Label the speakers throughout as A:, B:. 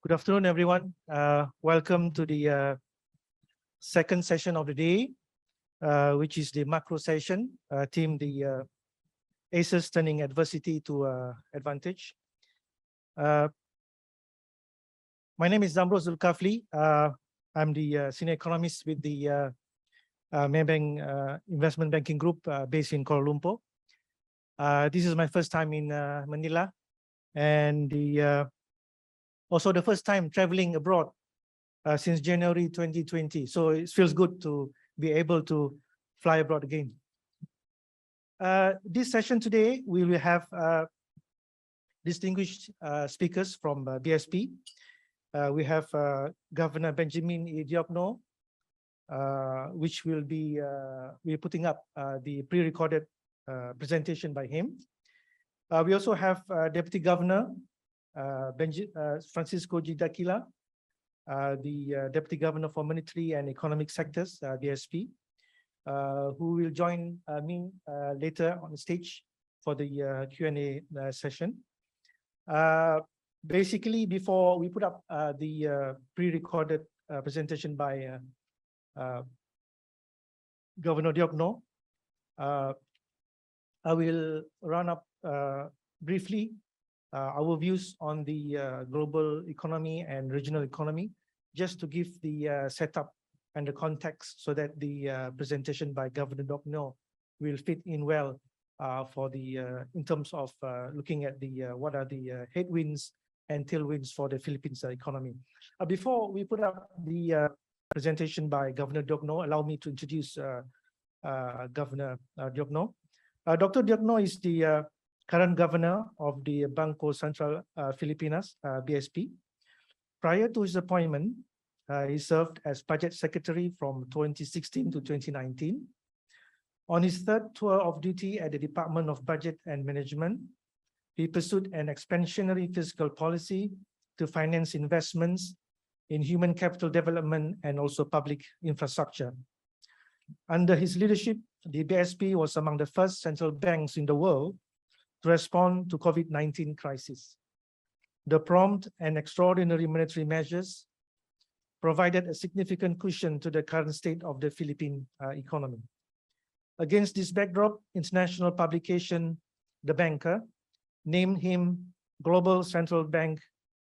A: Good afternoon, everyone. Welcome to the second session of the day, which is the macro session, themed the ACES turning adversity to advantage. My name is Zamro Zulkafli. I'm the senior economist with the Maybank Investment Banking Group based in Kuala Lumpur. This is my first time in Manila, and also the first time traveling abroad since January 2020. So it feels good to be able to fly abroad again. This session today, we will have distinguished speakers from BSP. We have Governor Benjamin Diokno, which will be we're putting up the pre-recorded presentation by him. We also have Deputy Governor Francisco G. Daquila, the Deputy Governor for Monetary and Economic Sectors, BSP, who will join me later on the stage for the Q&A session. Basically, before we put up the pre-recorded presentation by Governor Diokno, I will run up briefly our views on the global economy and regional economy, just to give the setup and the context so that the presentation by Governor Diokno will fit in well for the in terms of looking at the what are the headwinds and tailwinds for the Philippines economy. Before we put up the presentation by Governor Diokno, allow me to introduce Governor Diokno. Dr. Diokno is the current governor of the Bangko Sentral Filipinas, BSP. Prior to his appointment, he served as budget secretary from 2016 to 2019. On his third tour of duty at the Department of Budget and Management, he pursued an expansionary fiscal policy to finance investments in human capital development and also public infrastructure. Under his leadership, the BSP was among the first central banks in the world to respond to COVID-19 crisis. The prompt and extraordinary monetary measures provided a significant cushion to the current state of the Philippine economy. Against this backdrop, international publication The Banker named him Global Central Bank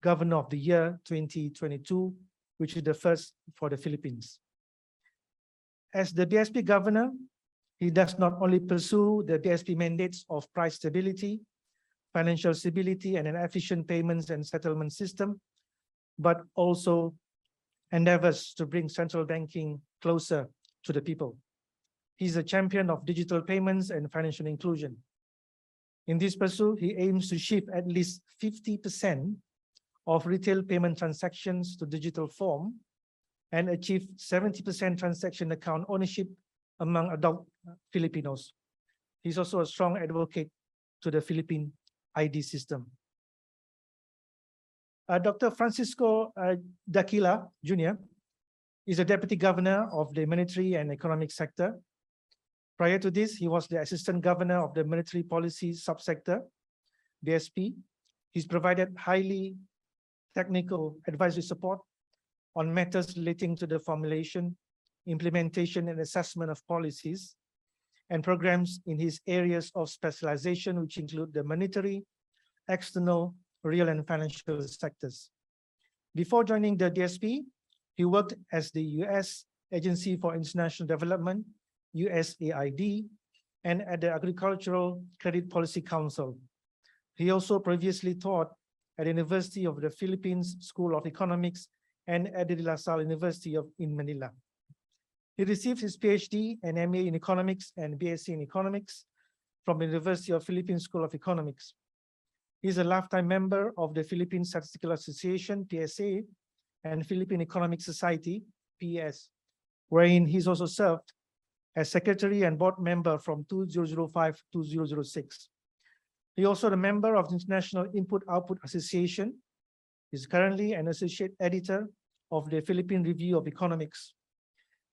A: Governor of the Year 2022, which is the first for the Philippines. As the BSP governor, he does not only pursue the BSP mandates of price stability, financial stability, and an efficient payments and settlement system, but also endeavors to bring central banking closer to the people. He's a champion of digital payments and financial inclusion. In this pursuit, he aims to shift at least 50% of retail payment transactions to digital form and achieve 70% transaction account ownership among adult Filipinos. He's also a strong advocate to the Philippine ID system. Dr. Francisco Daquila, Jr. is a Deputy Governor of the Monetary and Economic Sector. Prior to this, he was the Assistant Governor of the Monetary Policy Subsector, BSP. He's provided highly technical advisory support on matters relating to the formulation, implementation, and assessment of policies and programs in his areas of specialization, which include the monetary, external, real, and financial sectors. Before joining the DSP, he worked as the U.S. Agency for International Development, USAID, and at the Agricultural Credit Policy Council. He also previously taught at the University of the Philippines School of Economics and at the De La Salle University in Manila. He received his PhD and MA in Economics and BSc in Economics from the University of Philippines School of Economics. He is a lifetime member of the Philippine Statistical Association, PSA, and Philippine Economic Society, PES, wherein he's also served as secretary and board member from 2005 to 2006. He also a member of the International Input-Output Association. He's currently an associate editor of the Philippine Review of Economics.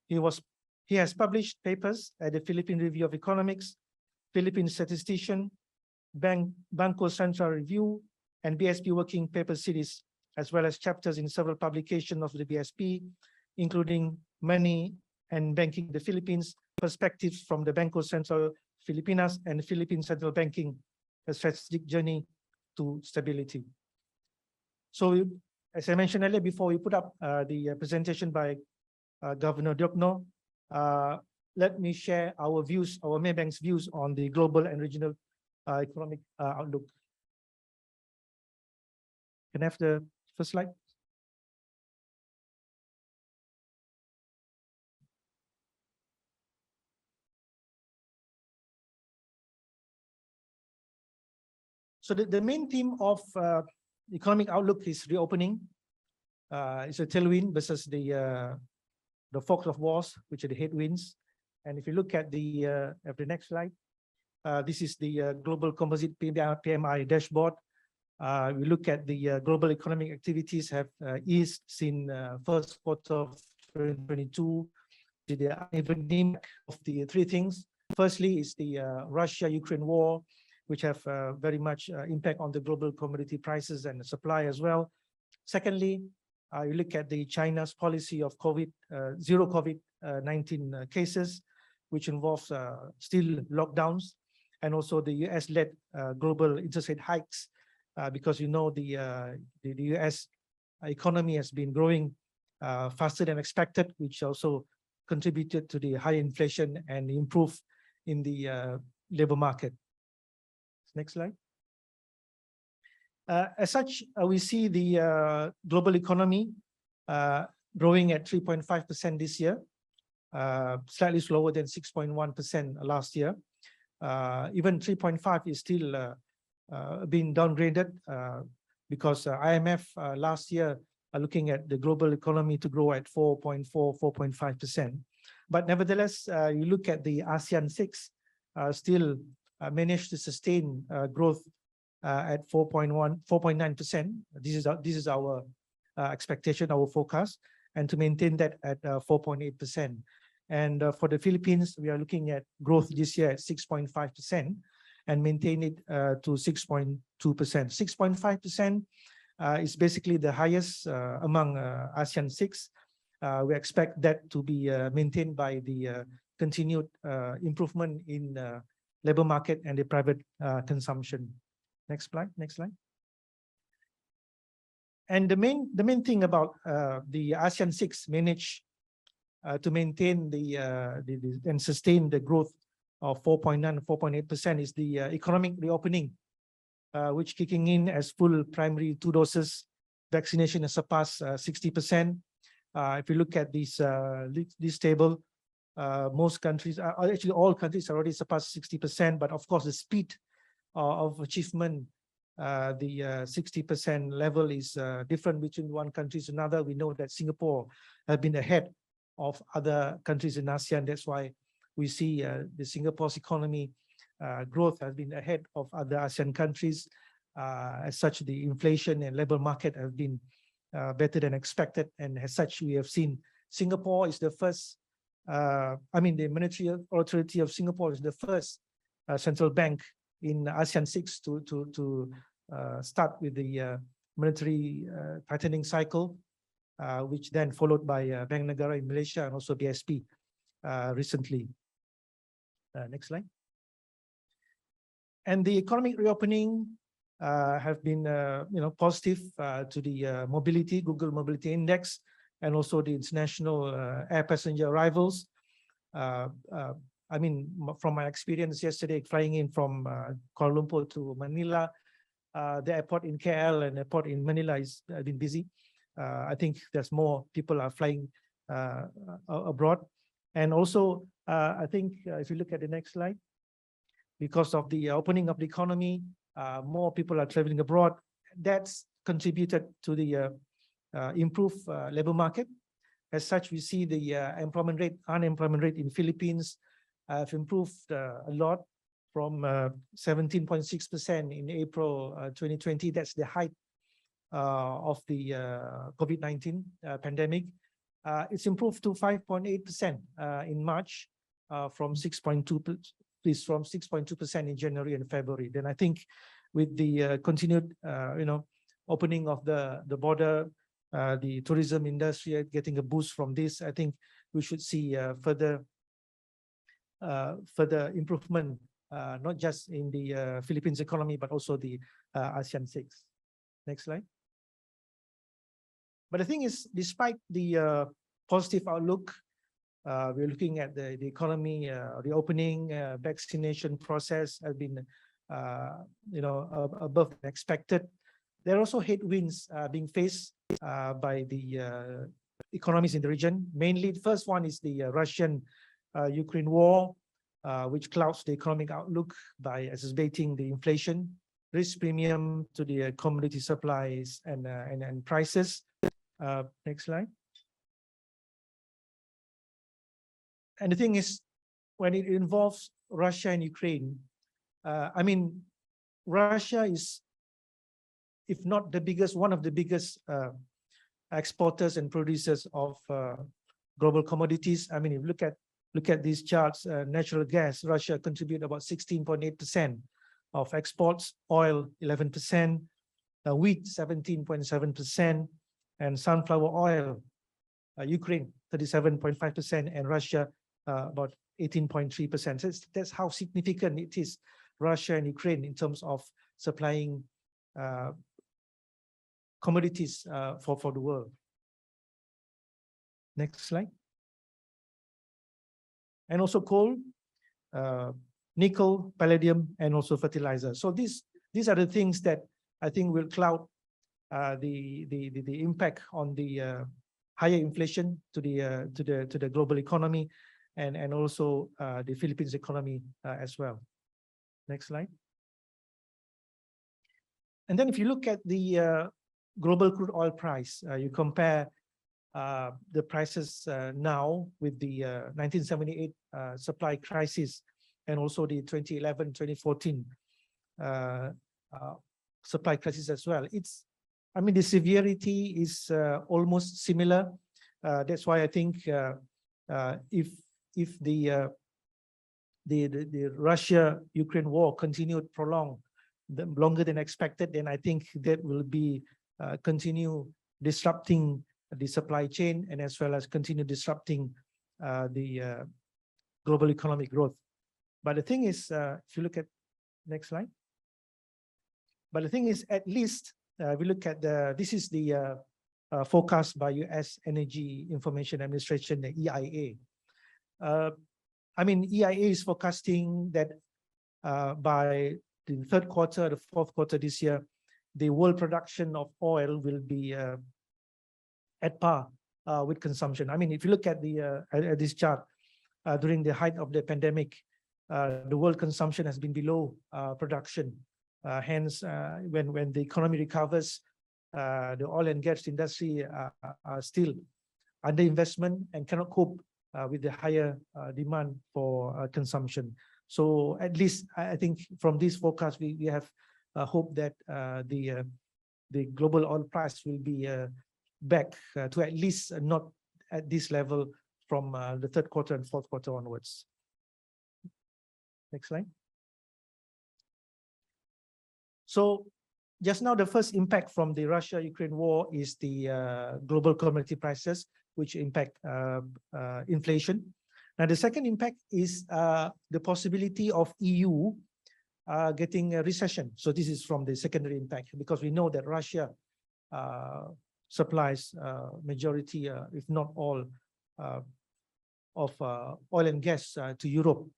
A: He has published papers at the Philippine Review of Economics, Philippine Statistician, Bangko Sentral Review, and BSP Working Paper Series as well as chapters in several publications of the BSP, including Money and Banking in the Philippines, Perspectives from the Banco Central Filipinas, and Philippine Central Banking, a strategic journey to stability. So, as I mentioned earlier, before we put up the presentation by Governor Diokno, let me share our views, our Maybank's views on the global and regional economic outlook. Can I have the first slide? So the main theme of economic outlook is reopening. It's a tailwind versus the fog of wars, which are the headwinds. And if you look at the next slide, this is the global composite PMI dashboard. We look at the global economic activities have eased since first quarter of 2022. The uneven of the three things. Firstly is the Russia-Ukraine war, which have very much impact on the global commodity prices and the supply as well. Secondly, you look at the China's policy of zero COVID-19 cases, which involves still lockdowns, and also the US-led global interest rate hikes, because you know the US economy has been growing faster than expected, which also contributed to the high inflation and improve in the labor market. Next slide. As such, we see the global economy growing at 3.5% this year, slightly slower than 6.1% last year. Even 3.5 is still being downgraded because IMF last year are looking at the global economy to grow at 4.4, 4.5%. But nevertheless, you look at the ASEAN 6, still managed to sustain growth at 4.9%. This is our expectation, our forecast, and to maintain that at 4.8%. And for the Philippines, we are looking at growth this year at 6.5% and maintain it to 6.2%. 6.5% is basically the highest among ASEAN 6. We expect that to be maintained by the continued improvement in labor market and the private consumption. Next slide. Next slide. And the main thing about the ASEAN 6 manage to maintain and sustain the growth of 4.9, 4.8% is the economic reopening, which kicking in as full primary 2 doses vaccination has surpassed 60%. If you look at this table, most countries, actually all countries already surpassed 60%, but of course the speed of achievement, the 60% level is different between one country to another. We know that Singapore has been ahead of other countries in ASEAN. That's why we see the Singapore's economy growth has been ahead of other ASEAN countries. As such, the inflation and labor market have been better than expected, and as such, we have seen Singapore is the first. The Monetary Authority of Singapore is the first central bank in ASEAN 6 to start with the monetary tightening cycle, which then followed by Bank Negara in Malaysia and also BSP recently. Next slide. And the economic reopening have been positive to the mobility, Google Mobility Index, and also the international air passenger arrivals. From my experience yesterday, flying in from Kuala Lumpur to Manila, the airport in KL and airport in Manila is been busy. I think there's more people are flying abroad. And also, I think if you look at the next slide, because of the opening of the economy, more people are traveling abroad. That's contributed to the improved labor market. As such, we see the unemployment rate in Philippines have improved a lot from 17.6% in April 2020. That's the height of the COVID-19 pandemic. It's improved to 5.8% in March from 6.2% in January and February. Then I think with the continued opening of the border, the tourism industry getting a boost from this. I think we should see further improvement, not just in the Philippines economy, but also the ASEAN 6. Next slide. But the thing is, despite the positive outlook, we're looking at the economy, reopening, vaccination process has been, above expected. There are also headwinds being faced by the economies in the region. Mainly, the first one is the Russian-Ukraine war, which clouds the economic outlook by exacerbating the inflation, risk premium to the commodity supplies and prices. Next slide. And the thing is, when it involves Russia and Ukraine, I mean, Russia is, if not the biggest, one of the biggest exporters and producers of global commodities. I mean, if you look at these charts, natural gas, Russia contribute about 16.8% of exports, oil 11%, wheat 17.7%, and sunflower oil, Ukraine 37.5%, and Russia about 18.3%. So that's how significant it is, Russia and Ukraine, in terms of supplying commodities for the world. Next slide. And also coal, nickel, palladium, and also fertilizer. So these are the things that I think will cloud the impact on the higher inflation to the global economy, and also the Philippines economy as well. Next slide. And then if you look at the global crude oil price, you compare the prices now with the 1978 supply crisis, and also the 2011-2014 supply crisis as well. I mean, the severity is almost similar. That's why I think if the Russia-Ukraine war continued prolonged longer than expected, then I think that will be continue disrupting the supply chain, and as well as continue disrupting the global economic growth. But the thing is, if you look at next slide. But the thing is, at least we look at this is the forecast by U.S. Energy Information Administration, the EIA. I mean, EIA is forecasting that by the third quarter, the fourth quarter this year, the world production of oil will be at par with consumption. I mean, if you look at at this chart, during the height of the pandemic, the world consumption has been below production. Hence, when the economy recovers, the oil and gas industry are still under investment and cannot cope with the higher demand for consumption. So at least I think from this forecast, we have hope that the global oil price will be back to at least not at this level from the third quarter and fourth quarter onwards. Next slide. So just now, the first impact from the Russia-Ukraine war is the global commodity prices, which impact inflation. Now, the second impact is the possibility of EU getting a recession. So this is from the secondary impact, because we know that Russia supplies majority, if not all, of oil and gas to Europe.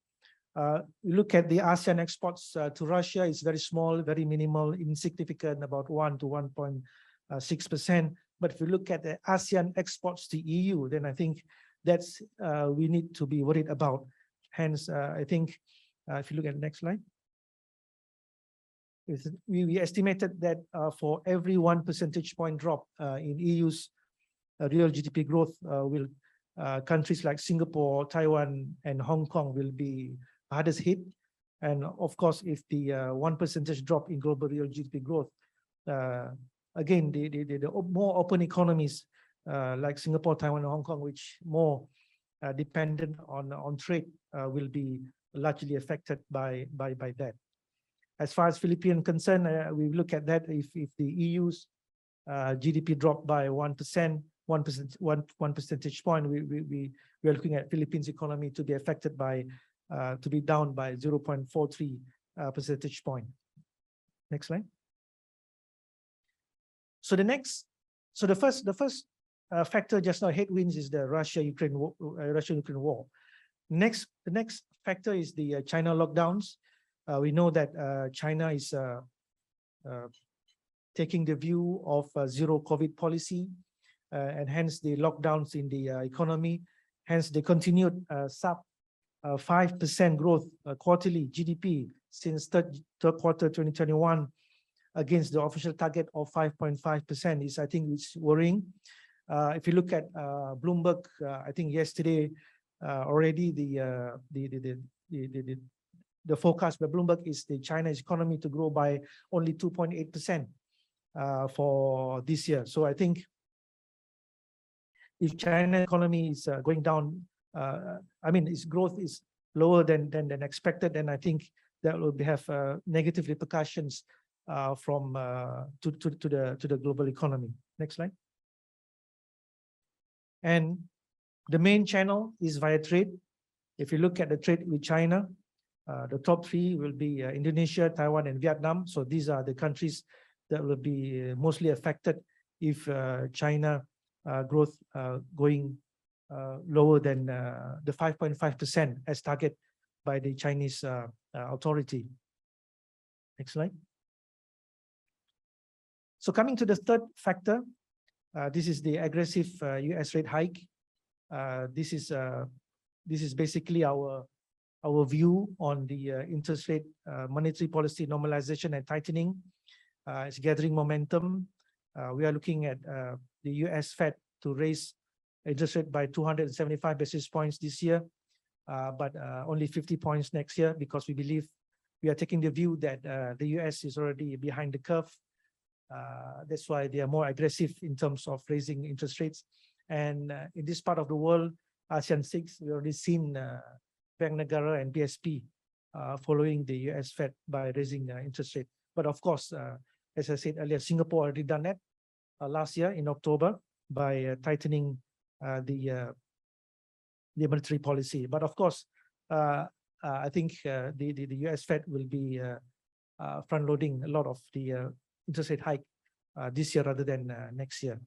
A: Look at the ASEAN exports to Russia, is very small, very minimal, insignificant, about 1 to 1.6%. But if you look at the ASEAN exports to EU, then I think that's we need to be worried about. Hence, I think if you look at the next slide, we estimated that for every 1 percentage point drop in EU's real GDP growth, countries like Singapore, Taiwan, and Hong Kong will be hardest hit. And of course, if the 1% drop in global real GDP growth, again, the more open economies like Singapore, Taiwan, and Hong Kong, which more dependent on trade, will be largely affected by that. As far as Philippines concerned, we look at that if the EU's GDP dropped by 1%, 1 percentage point. We are looking at Philippines economy to be affected by to be down by 0.43 percentage point. Next slide. So the first factor just now, headwinds, is the Russia-Ukraine war. The next factor is the China lockdowns. We know that China is taking the view of zero COVID policy, and hence the lockdowns in the economy. Hence the continued sub 5% growth quarterly GDP since third quarter 2021 against the official target of 5.5% is, I think, it's worrying. If you look at Bloomberg, I think yesterday already the forecast by Bloomberg is the China's economy to grow by only 2.8% for this year. So I think if China economy is going down, I mean, its growth is lower than expected, then I think that will have negative repercussions from to the global economy. Next slide. And the main channel is via trade. If you look at the trade with China, the top three will be Indonesia, Taiwan, and Vietnam. So these are the countries that will be mostly affected if China growth going lower than the 5.5% as target by the Chinese authority. Next slide. So coming to the third factor, this is the aggressive US rate hike. This is basically our view on the interest rate monetary policy normalization and tightening. It's gathering momentum. We are looking at the US Fed to raise interest rate by 275 basis points this year, but only 50 points next year, because we believe we are taking the view that the US is already behind the curve. That's why they are more aggressive in terms of raising interest rates. And in this part of the world, ASEAN 6, we already seen Bank Negara and BSP following the US Fed by raising interest rate. But of course, as I said earlier, Singapore already done that last year in October by tightening the monetary policy. But of course, I think the US Fed will be front-loading a lot of the interest rate hike this year rather than next year.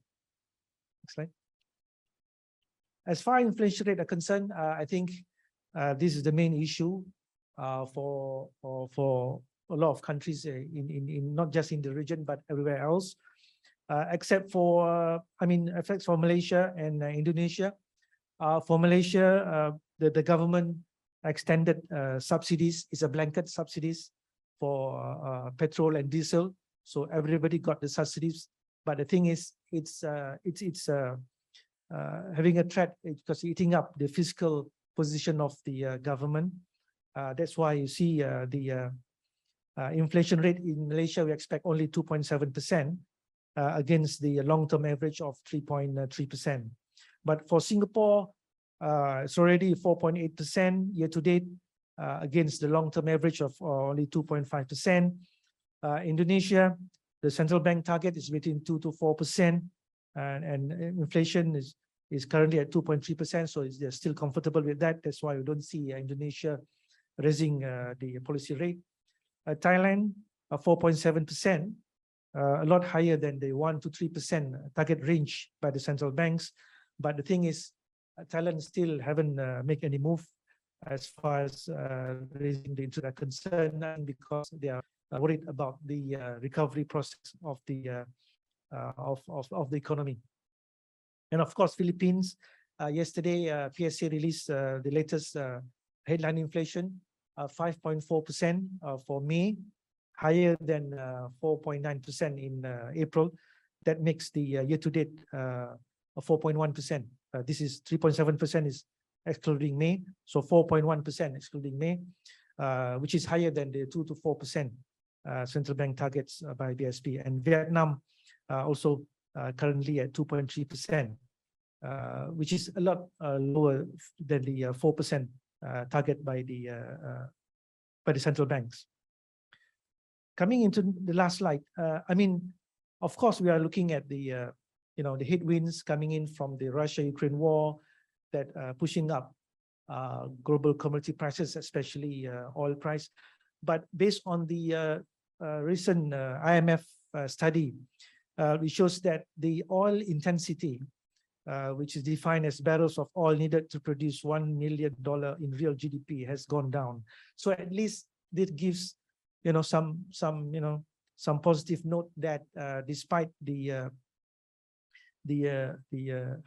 A: Next slide. As far as inflation rate are concerned, I think this is the main issue for a lot of countries in not just in the region but everywhere else, except for except for Malaysia and Indonesia. For Malaysia, the government extended subsidies. It's a blanket subsidies for petrol and diesel, so everybody got the subsidies. But the thing is, it's having a threat because eating up the fiscal position of the government. That's why you see the inflation rate in Malaysia, we expect only 2.7% against the long-term average of 3.3%. But for Singapore, it's already 4.8% year to date against the long-term average of only 2.5%. Indonesia, the central bank target is between 2 to 4%, and inflation is currently at 2.3%. So they're still comfortable with that. That's why we don't see Indonesia raising the policy rate. Thailand, 4.7%, a lot higher than the 1 to 3% target range by the central banks. But the thing is, Thailand still haven't made any move as far as raising the interest rate concern, because they are worried about the recovery process of the economy. And of course, Philippines, yesterday PSA released the latest headline inflation, 5.4% for May, higher than 4.9% in April. That makes the year-to-date 4.1%. This is 3.7% is excluding May, so 4.1% excluding May, which is higher than the 2 to 4% central bank targets by BSP. And Vietnam also currently at 2.3%, which is a lot lower than the 4% target by the central banks. Coming into the last slide, Of course, we are looking at the the headwinds coming in from the Russia-Ukraine war that pushing up global commodity prices, especially oil price. But based on the recent IMF study, it shows that the oil intensity, which is defined as barrels of oil needed to produce $1 million in real GDP, has gone down. So at least this gives some positive note that despite the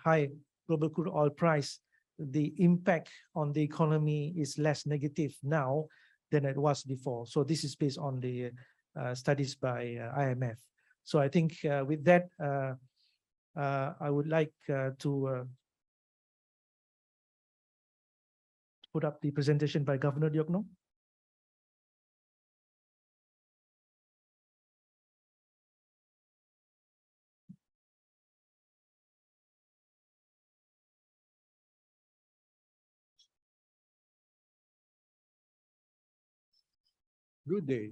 A: high global crude oil price, the impact on the economy is less negative now than it was before. So this is based on the studies by IMF. So I think with that, I would like to put up the presentation by Governor Diokno.
B: Good day,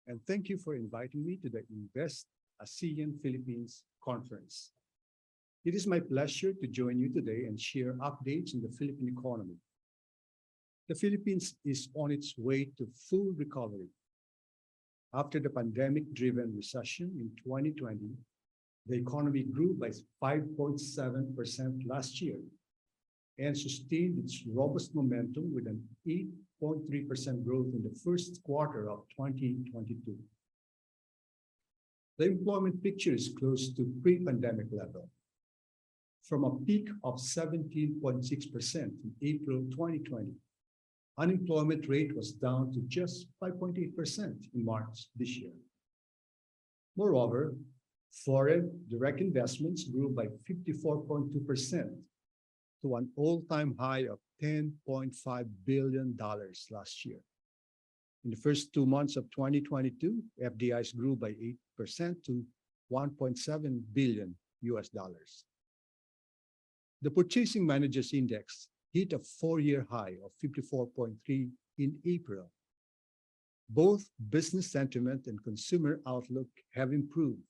B: and thank you for inviting me to the Invest ASEAN Philippines Conference. It is my pleasure to join you today and share updates in the Philippine economy. The Philippines is on its way to full recovery. After the pandemic-driven recession in 2020, the economy grew by 5.7% last year and sustained its robust momentum with an 8.3% growth in the first quarter of 2022. The employment picture is close to pre-pandemic level. From a peak of 17.6% in April 2020, unemployment rate was down to just 5.8% in March this year. Moreover, foreign direct investments grew by 54.2% to an all-time high of $10.5 billion last year. In the first 2 months of 2022, FDIs grew by 8% to $1.7 billion. The Purchasing Managers Index hit a 4-year high of 54.3 in April. Both business sentiment and consumer outlook have improved.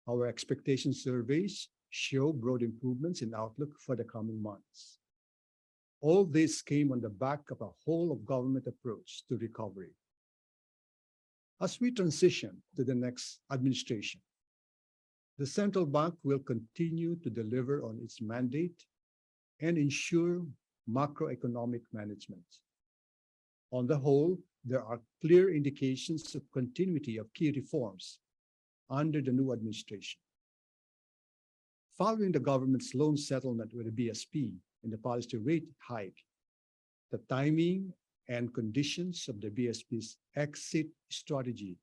B: Our expectation surveys show broad improvements in outlook for the coming months. All this came on the back of a whole-of-government approach to recovery. As we transition to the next administration, the central bank will continue to deliver on its mandate and ensure macroeconomic management. On the whole, there are clear indications of continuity of key reforms under the new administration. Following the government's loan settlement with the BSP and the policy rate hike, the timing and conditions of the BSP's exit strategy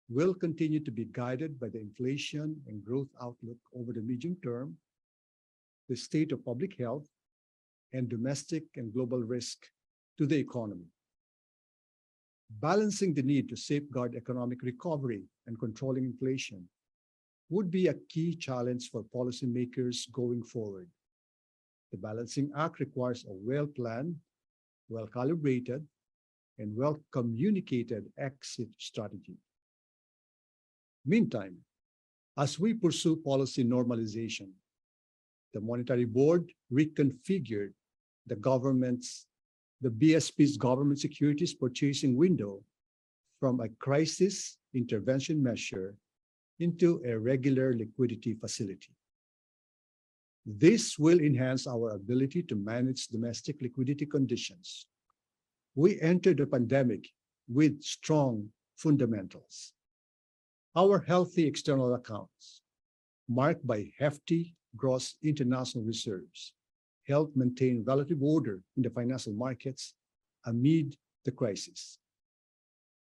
B: will continue to be guided by the inflation and growth outlook over the medium term, the state of public health, and domestic and global risk to the economy. Balancing the need to safeguard economic recovery and controlling inflation would be a key challenge for policymakers going forward. The balancing act requires a well-planned, well-calibrated, and well-communicated exit strategy. Meantime, as we pursue policy normalization, the Monetary Board reconfigured the BSP's government securities purchasing window from a crisis intervention measure into a regular liquidity facility. This will enhance our ability to manage domestic liquidity conditions. We entered the pandemic with strong fundamentals. Our healthy external accounts, marked by hefty gross international reserves, helped maintain relative order in the financial markets amid the crisis.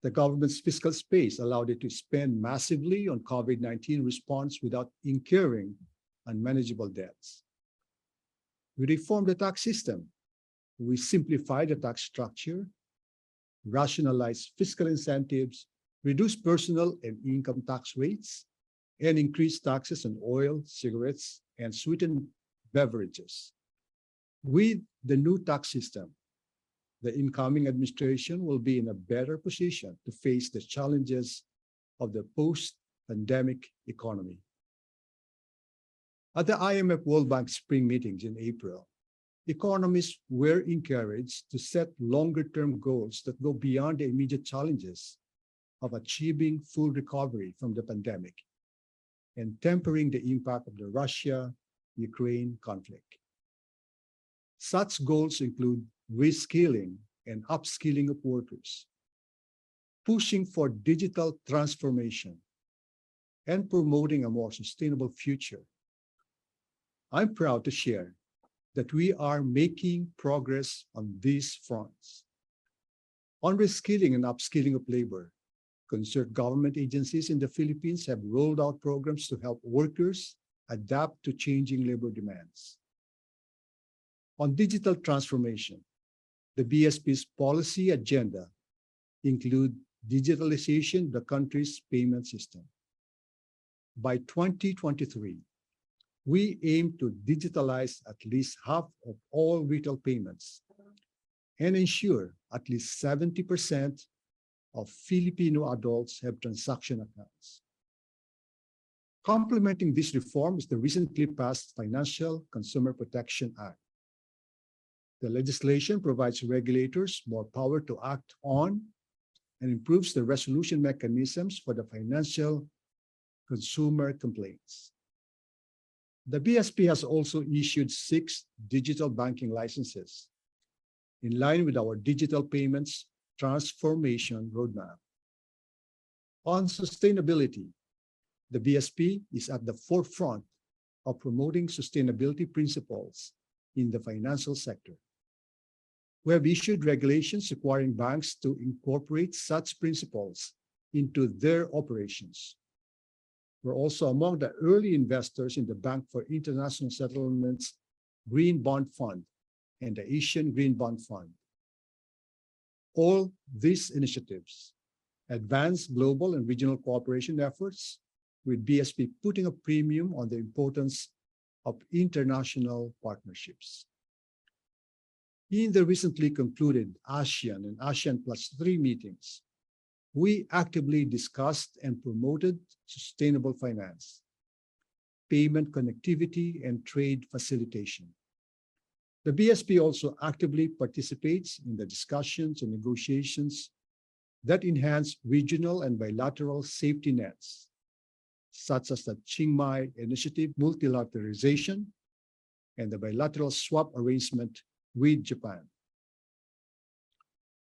B: The government's fiscal space allowed it to spend massively on COVID-19 response without incurring unmanageable debts. We reformed the tax system. We simplified the tax structure, rationalized fiscal incentives, reduced personal and income tax rates, and increased taxes on oil, cigarettes, and sweetened beverages. With the new tax system, the incoming administration will be in a better position to face the challenges of the pandemic economy. At the IMF World Bank spring meetings in April, economists were encouraged to set longer-term goals that go beyond the immediate challenges of achieving full recovery from the pandemic and tempering the impact of the Russia-Ukraine conflict. Such goals include reskilling and upskilling of workers, pushing for digital transformation, and promoting a more sustainable future. I'm proud to share that we are making progress on these fronts. On reskilling and upskilling of labor, concerned government agencies in the Philippines have rolled out programs to help workers adapt to changing labor demands. On digital transformation, the BSP's policy agenda include digitalization of the country's payment system. By 2023, we aim to digitalize at least half of all retail payments and ensure at least 70% of Filipino adults have transaction accounts. Complementing this reform is the recently passed Financial Consumer Protection Act. The legislation provides regulators more power to act on and improves the resolution mechanisms for the financial consumer complaints. The BSP has also issued 6 digital banking licenses in line with our digital payments transformation roadmap. On sustainability, the BSP is at the forefront of promoting sustainability principles in the financial sector. We have issued regulations requiring banks to incorporate such principles into their operations. We're also among the early investors in the Bank for International Settlements Green Bond Fund and the Asian Green Bond Fund. All these initiatives advance global and regional cooperation efforts, with BSP putting a premium on the importance of international partnerships. In the recently concluded ASEAN and ASEAN +3 meetings, we actively discussed and promoted sustainable finance, payment connectivity, and trade facilitation. The BSP also actively participates in the discussions and negotiations that enhance regional and bilateral safety nets, such as the Chiang Mai Initiative multilateralization and the bilateral swap arrangement with Japan.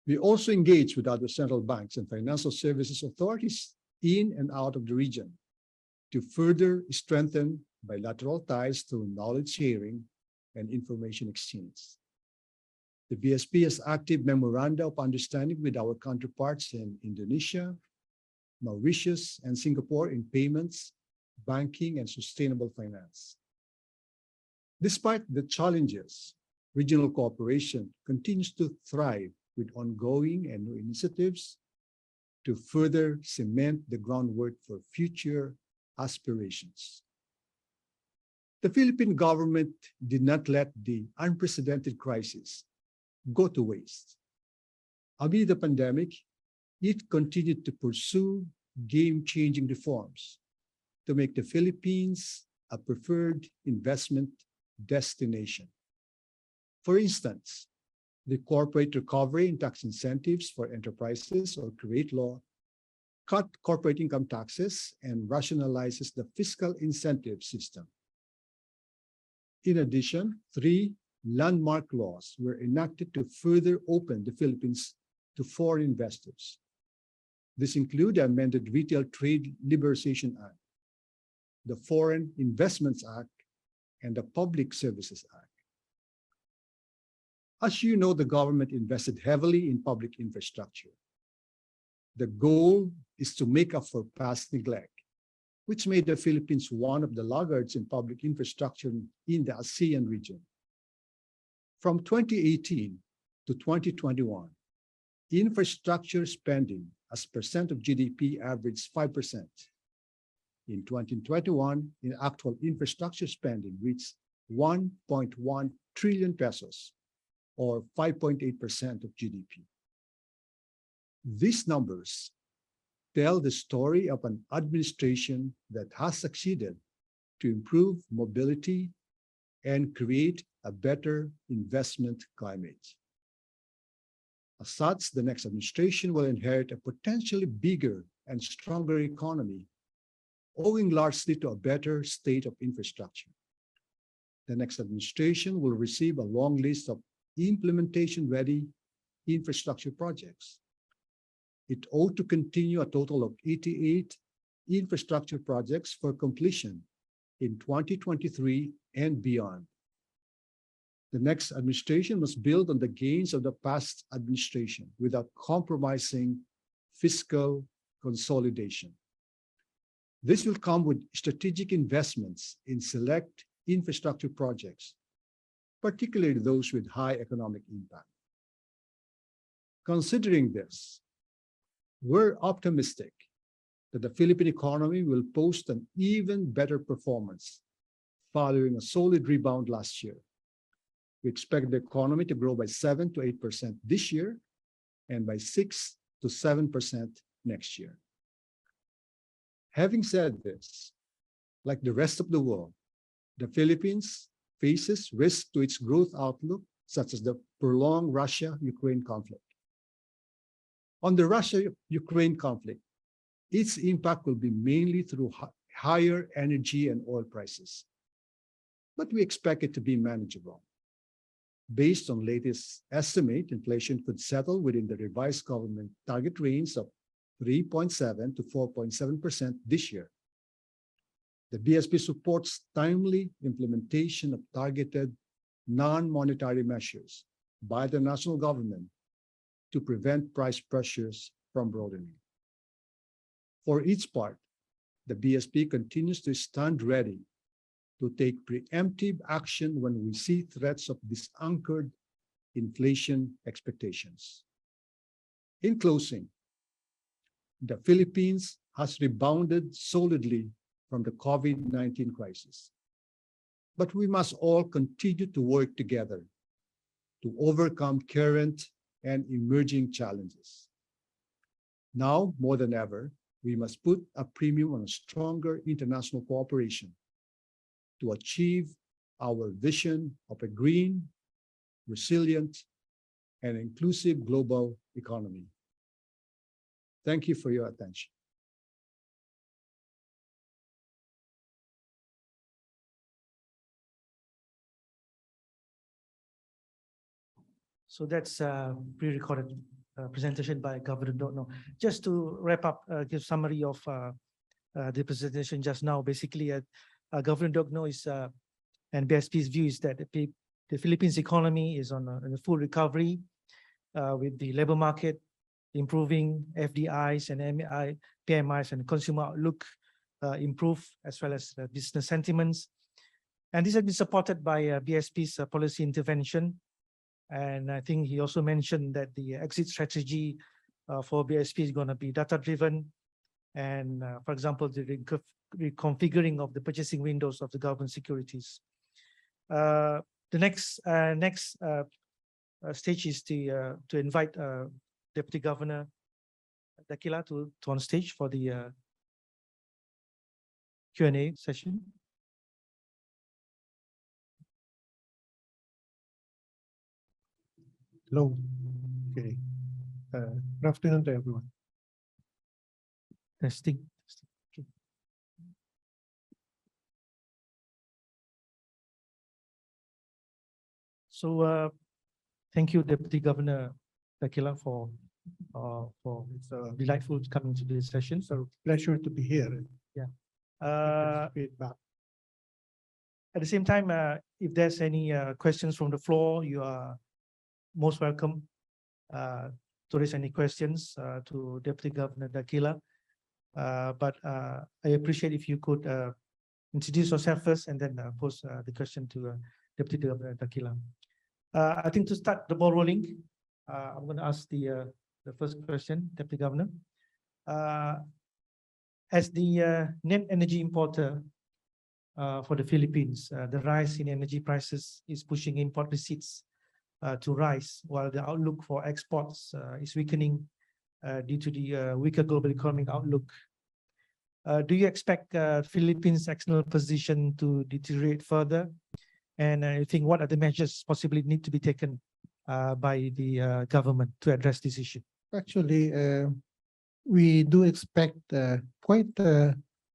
B: We also engage with other central banks and financial services authorities in and out of the region to further strengthen bilateral ties through knowledge sharing and information exchange. The BSP has active memoranda of understanding with our counterparts in Indonesia, Mauritius, and Singapore in payments, banking, and sustainable finance. Despite the challenges, regional cooperation continues to thrive with ongoing and new initiatives to further cement the groundwork for future aspirations. The Philippine government did not let the unprecedented crisis go to waste. Amid the pandemic, it continued to pursue game-changing reforms to make the Philippines a preferred investment destination. For instance, the Corporate Recovery and Tax Incentives for Enterprises, or CREATE law, cut corporate income taxes and rationalizes the fiscal incentive system. In addition, 3 landmark laws were enacted to further open the Philippines to foreign investors. This include the amended Retail Trade Liberalization Act, the Foreign Investments Act, and the Public Services Act. As you know, the government invested heavily in public infrastructure. The goal is to make up for past neglect, which made the Philippines one of the laggards in public infrastructure in the ASEAN region. From 2018 to 2021, infrastructure spending as percent of GDP averaged 5%. In 2021, actual infrastructure spending reached 1.1 trillion pesos, or 5.8% of GDP. These numbers tell the story of an administration that has succeeded to improve mobility and create a better investment climate. As such, the next administration will inherit a potentially bigger and stronger economy, owing largely to a better state of infrastructure. The next administration will receive a long list of implementation-ready infrastructure projects. It ought to continue a total of 88 infrastructure projects for completion in 2023 and beyond. The next administration must build on the gains of the past administration without compromising fiscal consolidation. This will come with strategic investments in select infrastructure projects, particularly those with high economic impact. Considering this, we're optimistic that the Philippine economy will post an even better performance following a solid rebound last year. We expect the economy to grow by 7 to 8% this year and by 6 to 7% next year. Having said this, like the rest of the world, the Philippines faces risks to its growth outlook, such as the prolonged Russia-Ukraine conflict. On the Russia-Ukraine conflict, its impact will be mainly through higher energy and oil prices, but we expect it to be manageable. Based on latest estimate, inflation could settle within the revised government target range of 3.7 to 4.7% this year. The BSP supports timely implementation of targeted non-monetary measures by the national government to prevent price pressures from broadening. For its part, the BSP continues to stand ready to take preemptive action when we see threats of disanchored inflation expectations. In closing, the Philippines has rebounded solidly from the COVID-19 crisis, but we must all continue to work together to overcome current and emerging challenges. Now, more than ever, we must put a premium on a stronger international cooperation to achieve our vision of a green, resilient, and inclusive global economy. Thank you for your attention.
A: So that's a pre-recorded presentation by Governor Dotno. Just to wrap up, give summary of the presentation just now. Basically, Governor Dotno is and BSP's view is that the Philippines economy is on a full recovery with the labor market improving, FDIs and PMIs and consumer outlook improve, as well as business sentiments. And this has been supported by BSP's policy intervention. And I think he also mentioned that the exit strategy for BSP is going to be data-driven. And for example, the reconfiguring of the purchasing windows of the government securities. The next stage is to invite Deputy Governor Daquila to on stage for the Q&A session.
C: Hello. Okay. Good afternoon to everyone.
A: Testing. Okay. So thank you, Deputy Governor Daquila, for it's delightful coming to this session.
C: So pleasure to be here.
A: Yeah.
C: Feedback.
A: At the same time, if there's any questions from the floor, you are most welcome to raise any questions to Deputy Governor Daquila. But I appreciate if you could introduce yourself first and then pose the question to Deputy Governor Daquila. I think to start the ball rolling, I'm going to ask the first question, Deputy Governor. As the net energy importer for the Philippines, the rise in energy prices is pushing import receipts to rise, while the outlook for exports is weakening due to the weaker global economic outlook. Do you expect Philippines' external position to deteriorate further? And I think what are the measures possibly need to be taken by the government to address this issue?
C: Actually, we do expect quite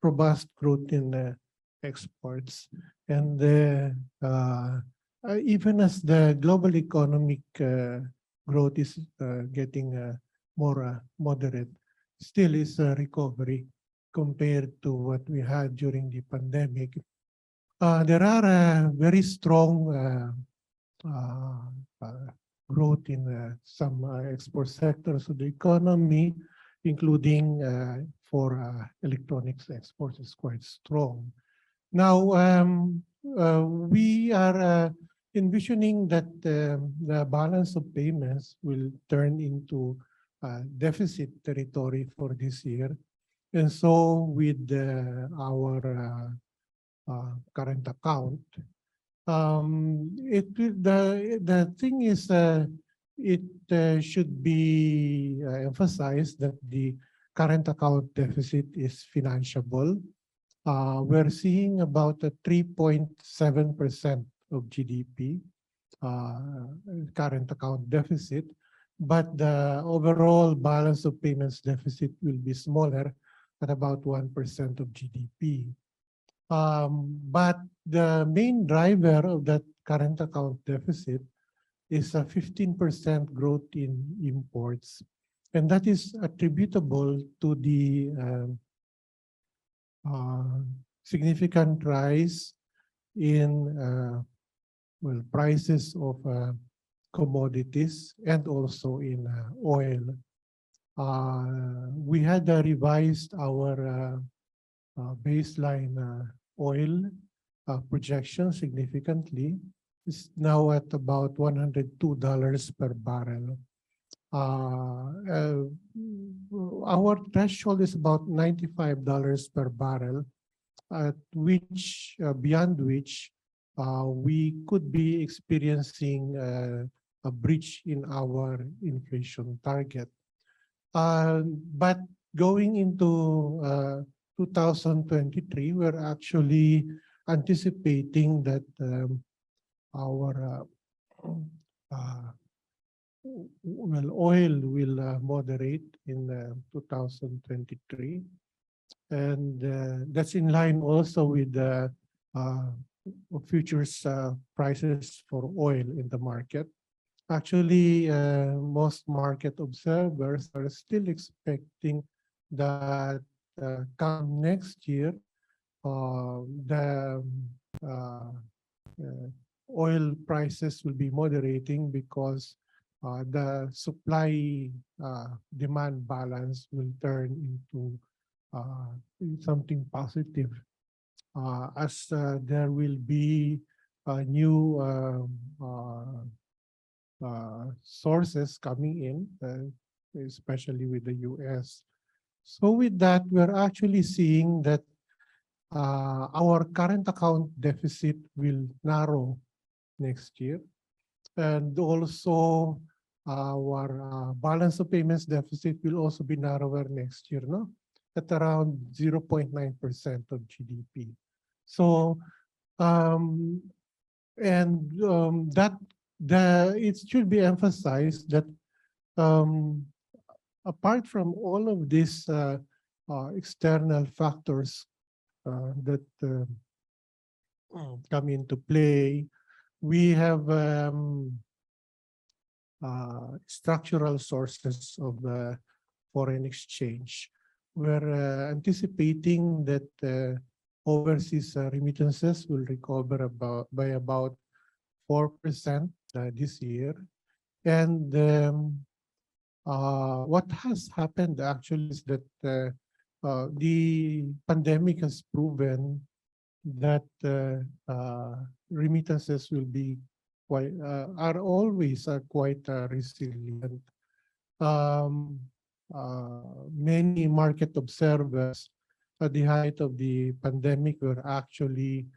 C: robust growth in exports. And even as the global economic growth is getting more moderate, still is a recovery compared to what we had during the pandemic. There are very strong growth in some export sectors of the economy, including for electronics exports is quite strong. Now, we are envisioning that the balance of payments will turn into deficit territory for this year. And so with our current account, the thing is, it should be emphasized that the current account deficit is financeable. We're seeing about a 3.7% of GDP current account deficit, but the overall balance of payments deficit will be smaller at about 1% of GDP. But the main driver of that current account deficit is a 15% growth in imports. And that is attributable to the significant rise in prices of commodities and also in oil. We had revised our baseline oil projection significantly. It's now at about $102 per barrel. Our threshold is about $95 per barrel, at which, beyond which, we could be experiencing a breach in our inflation target. But going into 2023, we're actually anticipating that our oil will moderate in 2023. And that's in line also with the futures prices for oil in the market. Actually, most market observers are still expecting that come next year, the oil prices will be moderating because the supply demand balance will turn into something positive as there will be new sources coming in, especially with the US. So with that, we're actually seeing that our current account deficit will narrow next year. And also our balance of payments deficit will also be narrower next year, no? At around 0.9% of GDP. So, it should be emphasized that apart from all of these external factors that come into play, we have structural sources of foreign exchange. We're anticipating that overseas remittances will recover by about 4% this year. And what has happened actually is that the pandemic has proven that remittances will be quite are always quite resilient. Many market observers at the height of the pandemic were actually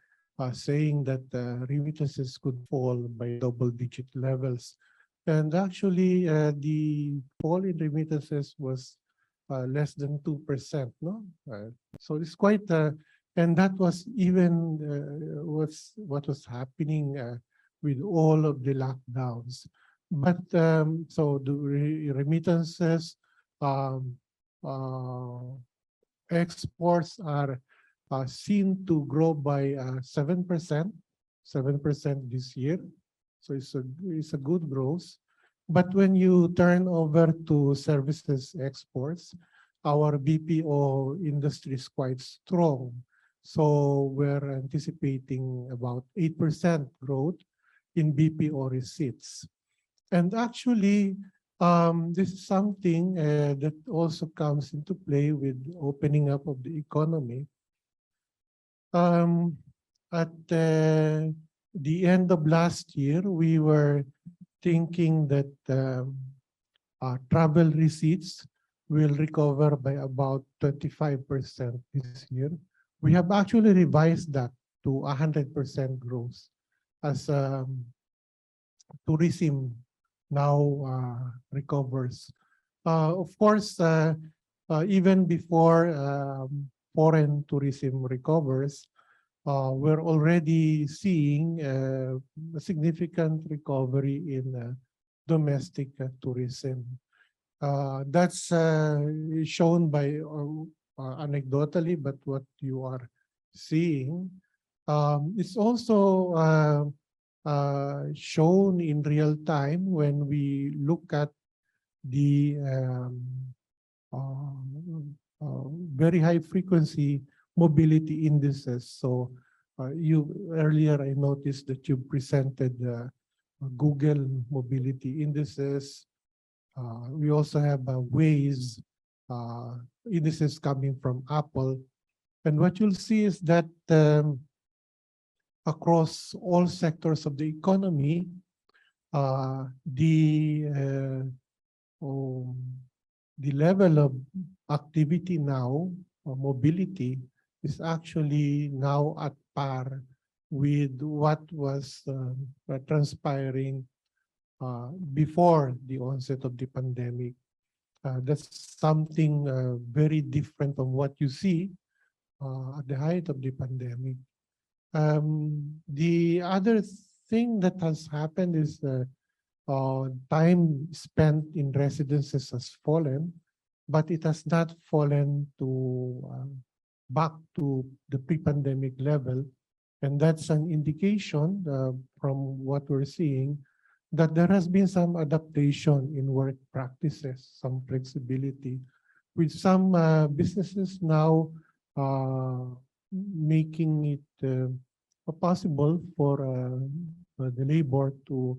C: saying that remittances could fall by double-digit levels. And actually, the fall in remittances was less than 2%, no? So it's quite, and that was even what was happening with all of the lockdowns. But so the remittances, um, uh, exports are seen to grow by 7%, 7% this year. So it's a good growth. But when you turn over to services exports, our BPO industry is quite strong. So we're anticipating about 8% growth in BPO receipts. And actually, this is something that also comes into play with opening up of the economy. Um, at the end of last year, we were thinking that travel receipts will recover by about 25% this year. We have actually revised that to 100% growth as tourism now recovers. Of course, even before foreign tourism recovers, we're already seeing a significant recovery in domestic tourism. That's shown by anecdotally, but what you are seeing, it's also shown in real time when we look at the very high frequency mobility indices. So you earlier I noticed that you presented Google mobility indices. We also have Waze indices coming from Apple. And what you'll see is that across all sectors of the economy, the level of activity now, or mobility, is actually now at par with what was transpiring before the onset of the pandemic. That's something very different from what you see at the height of the pandemic. The other thing that has happened is time spent in residences has fallen, but it has not fallen to back to the pre-pandemic level. And that's an indication from what we're seeing that there has been some adaptation in work practices, some flexibility, with some businesses now making it possible for the labor to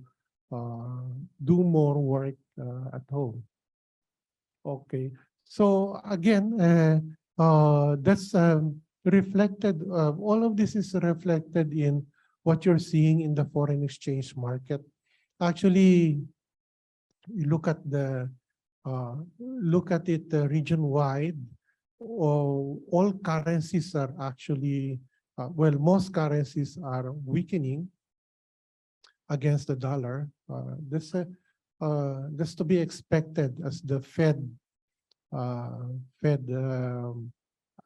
C: do more work at home. Okay, so again, that's reflected, all of this is reflected in what you're seeing in the foreign exchange market. Actually, you look at it region-wide, all currencies are actually, well, most currencies are weakening against the dollar. That's to be expected as the Fed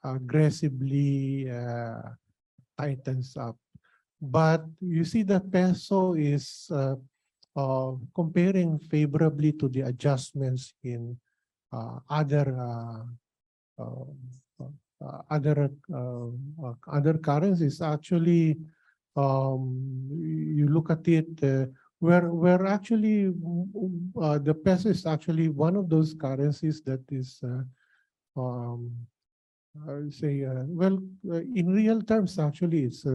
C: aggressively tightens up. But you see the peso is comparing favorably to the adjustments in other currencies. Actually, you look at it, where actually the peso is actually one of those currencies that is, I would say, in real terms, actually, it's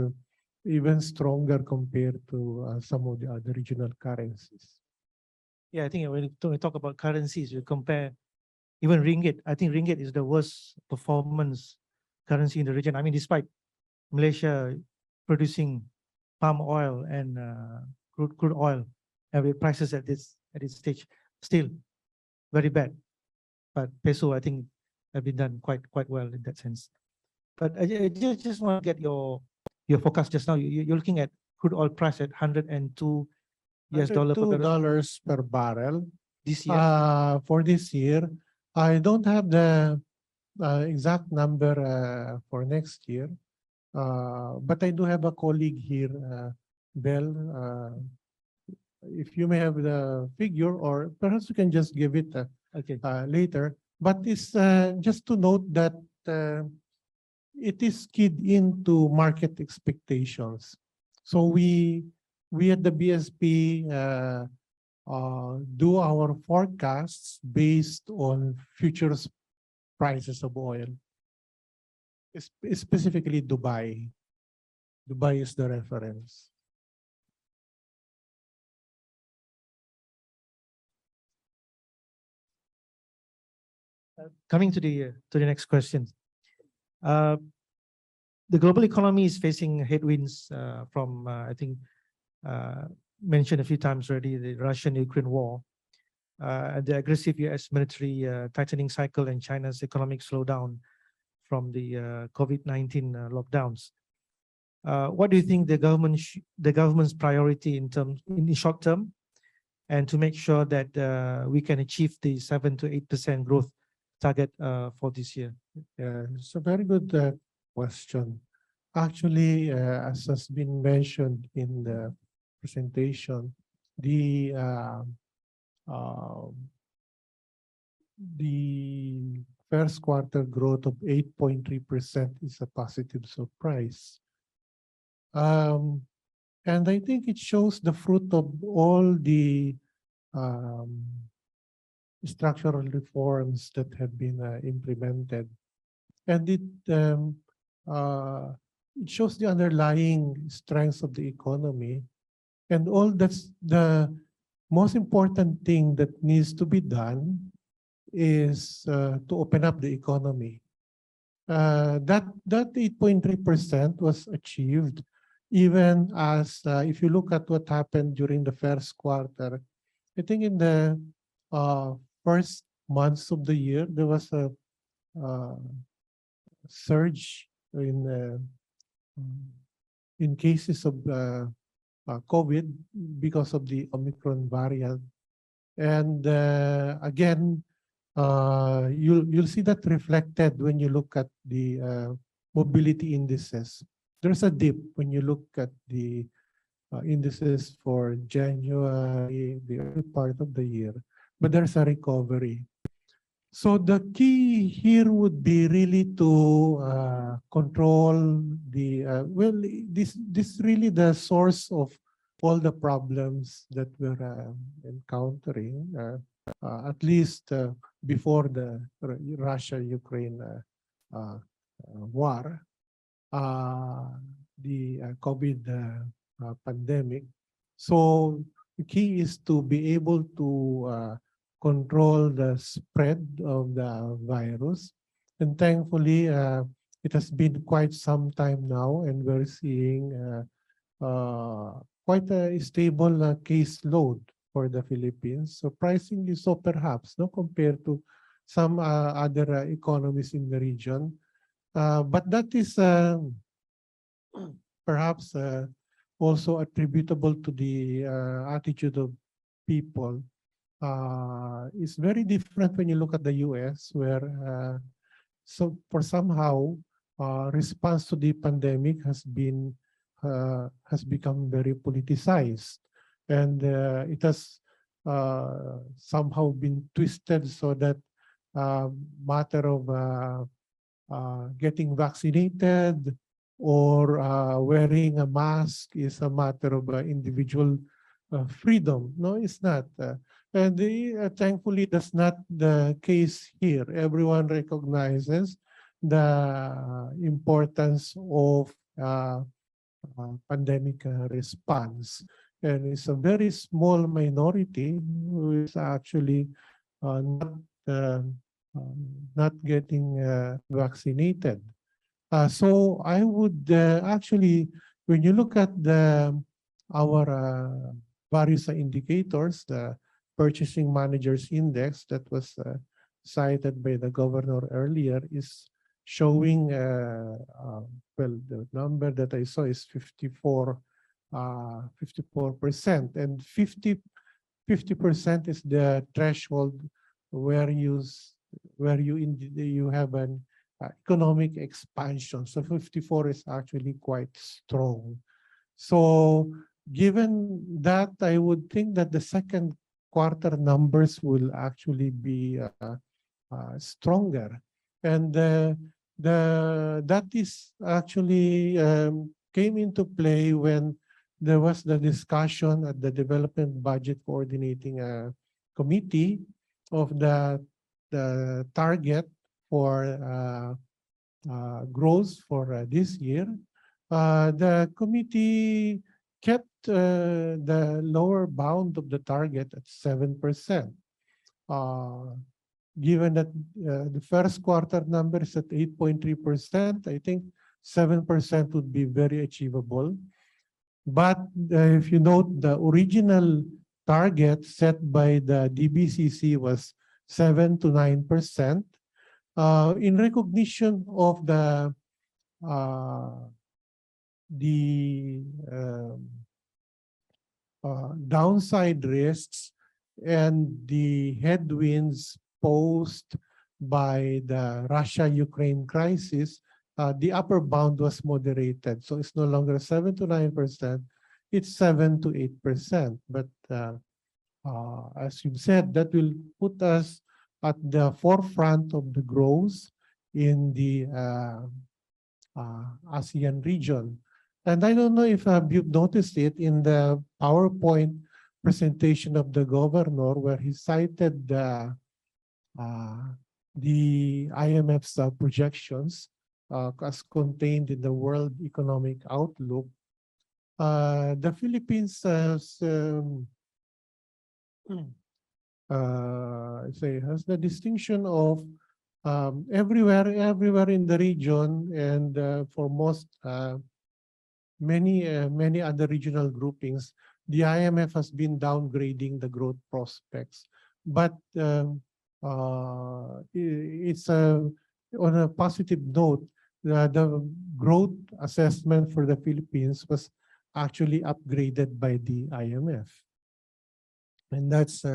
C: even stronger compared to some of the other regional currencies.
A: Yeah, I think when we talk about currencies, you compare even ringgit. I think ringgit is the worst performance currency in the region. I mean, despite Malaysia producing palm oil and crude oil, and with prices at this stage still very bad. But peso, I think, have been done quite well in that sense. But I just want to get your forecast just now. You're looking at crude oil price at $102 US
C: Under
A: dollar per barrel
C: $2 per barrel.
A: this year?
C: For this year, I don't have the exact number for next year, but I do have a colleague here, Bell. If you may have the figure, or perhaps you can just give it
A: Okay.
C: later. But it's just to note that it is keyed into market expectations. So we at the BSP do our forecasts based on futures prices of oil. Specifically Dubai. Dubai is the reference.
A: Coming to the next question. The global economy is facing headwinds from I think mentioned a few times already, the Russian-Ukraine war, and the aggressive US military tightening cycle and China's economic slowdown from the COVID-19 lockdowns. What do you think the government's priority in the short term, and to make sure that we can achieve the 7 to 8% growth target for this year?
C: Yeah, it's a very good question. Actually, as has been mentioned in the presentation, the first quarter growth of 8.3% is a positive surprise. And I think it shows the fruit of all the structural reforms that have been implemented. And it shows the underlying strengths of the economy. And all that's the most important thing that needs to be done is to open up the economy. That 8.3% was achieved even as if you look at what happened during the first quarter. I think in the first months of the year, there was a surge in cases of COVID because of the Omicron variant. And again, you'll see that reflected when you look at the mobility indices. There's a dip when you look at the indices for January, the early part of the year, but there's a recovery. So the key here would be really to control the, well, this really the source of all the problems that we're encountering, at least before the Russia-Ukraine war, the COVID pandemic. So the key is to be able to control the spread of the virus. And thankfully, it has been quite some time now, and we're seeing quite a stable case load for the Philippines. Surprisingly so, perhaps, no, compared to some other economies in the region. But that is perhaps also attributable to the attitude of people. It's very different when you look at the US, where so for somehow response to the pandemic has become very politicized, and it has somehow been twisted so that matter of getting vaccinated or wearing a mask is a matter of individual freedom. No, it's not. And thankfully, that's not the case here. Everyone recognizes the importance of pandemic response. And it's a very small minority who is actually not getting vaccinated. So I would actually, when you look at our various indicators, the Purchasing Managers Index that was cited by the governor earlier is showing, well, the number that I saw is 54 54%, and 50% is the threshold where you have an economic expansion. So 54 is actually quite strong. So given that, I would think that the second quarter numbers will actually be stronger, and that is actually came into play when there was the discussion at the Development Budget Coordinating Committee of the target for growth for this year. The committee kept the lower bound of the target at 7%. Given that the first quarter number is at 8.3%, I think 7% would be very achievable. But if you note, the original target set by the DBCC was 7 to 9%. In recognition of the downside risks and the headwinds posed by the Russia-Ukraine crisis, the upper bound was moderated. So it's no longer 7 to 9%, it's 7 to 8%. But as you've said, that will put us at the forefront of the growth in the ASEAN region. And I don't know if you've noticed it in the PowerPoint presentation of the governor, where he cited the IMF's projections as contained in the World Economic Outlook. The Philippines has has the distinction of everywhere in the region, and for most many other regional groupings, the IMF has been downgrading the growth prospects. But it's on a positive note, the growth assessment for the Philippines was actually upgraded by the IMF. And that's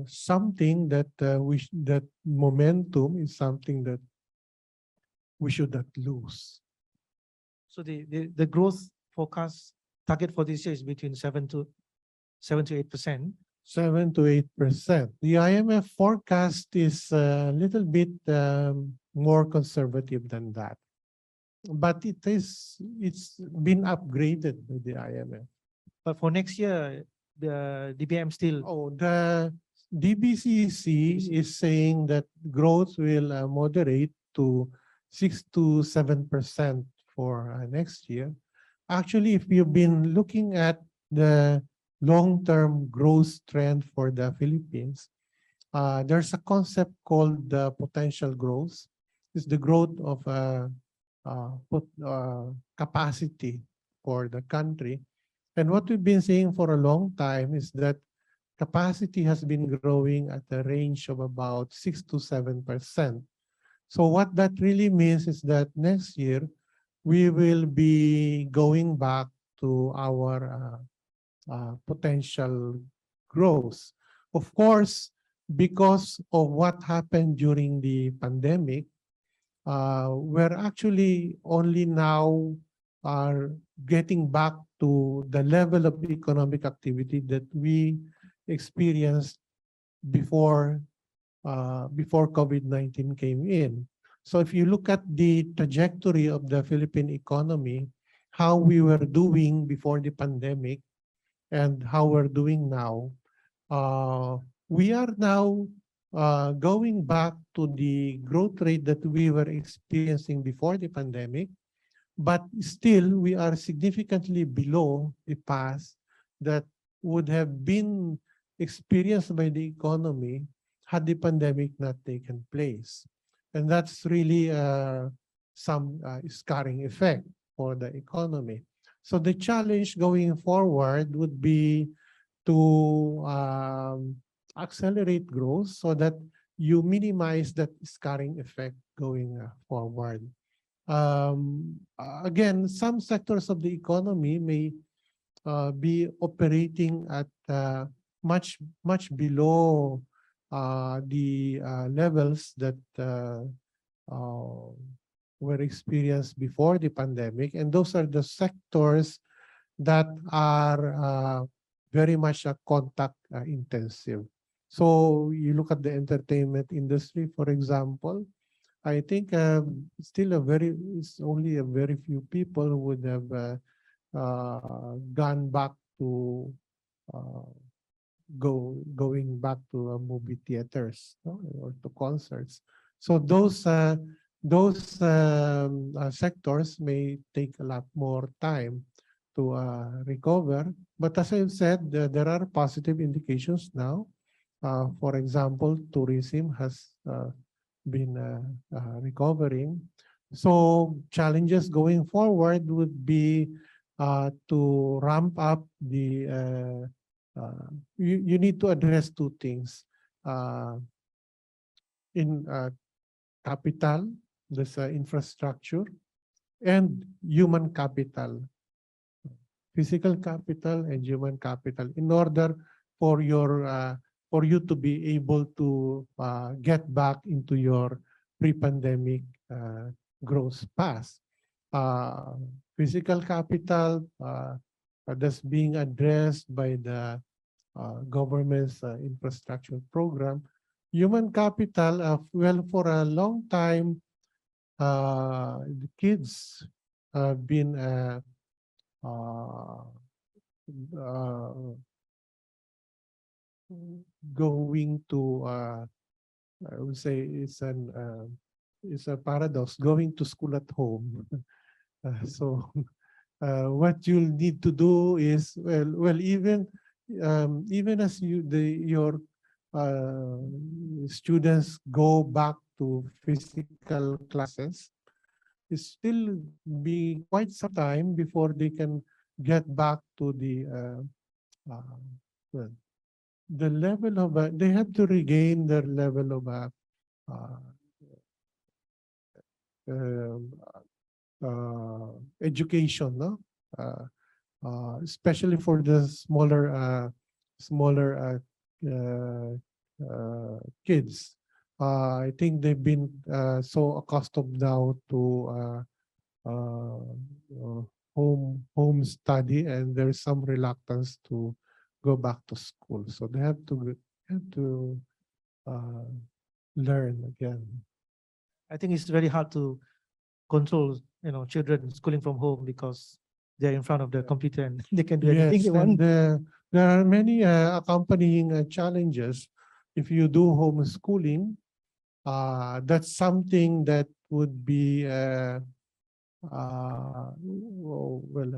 C: something that that momentum is something that we should not lose.
A: So the growth forecast target for this year is between 7 to 8%.
C: 7 to 8%. The IMF forecast is a little bit more conservative than that, but it's been upgraded by the IMF.
A: But for next year, the DBM still.
C: Oh, the DBCC is saying that growth will moderate to 6 to 7% for next year. Actually, if you've been looking at the long-term growth trend for the Philippines, there's a concept called the potential growth. It's the growth of capacity for the country. And what we've been saying for a long time is that capacity has been growing at a range of about 6 to 7%. So what that really means is that next year, we will be going back to our potential growth. Of course, because of what happened during the pandemic, we're actually only now are getting back to the level of economic activity that we experienced before COVID-19 came in. So if you look at the trajectory of the Philippine economy, how we were doing before the pandemic and how we're doing now, we are now going back to the growth rate that we were experiencing before the pandemic, but still we are significantly below the past that would have been experienced by the economy had the pandemic not taken place. And that's really some scarring effect for the economy. So the challenge going forward would be to accelerate growth so that you minimize that scarring effect going forward. again, some sectors of the economy may be operating at much below the levels that uh, were experienced before the pandemic, and those are the sectors that are very much contact intensive. So you look at the entertainment industry, for example. I think it's only a very few people who would have gone back to uh, going back to movie theaters, no, or to concerts. So those sectors may take a lot more time to recover. But as I've said, there are positive indications now. For example, tourism has been recovering. So challenges going forward would be to ramp up the you need to address two things. In capital, there's infrastructure, and human capital, physical capital and human capital, in order for you to be able to get back into your pre-pandemic growth path. Physical capital that's being addressed by the government's infrastructure program. Human capital, well, for a long time, the kids have been uh, going to, I would say, it's a paradox, going to school at home. So what you'll need to do is, even as your students go back to physical classes, it's still be quite some time before they can get back to well, the level of they have to regain their level of uh, um, education, no? Especially for the smaller kids. I think they've been so accustomed now to home study, and there's some reluctance to go back to school. So they have to uh, learn again.
A: I think it's very hard to control, children schooling from home because they're in front of the computer and they can do anything
C: Yes,
A: they want.
C: and there are many accompanying challenges. If you do homeschooling, that's something that would be, well,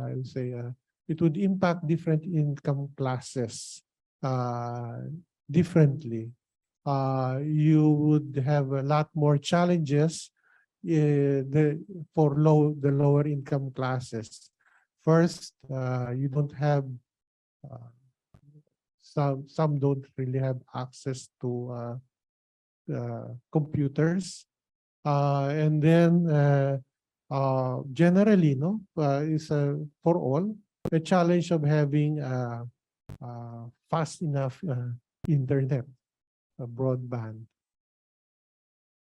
C: I would say, it would impact different income classes differently. You would have a lot more challenges for the lower income classes. First, you don't have some don't really have access to computers, and then generally, no, is for all the challenge of having fast enough internet, broadband.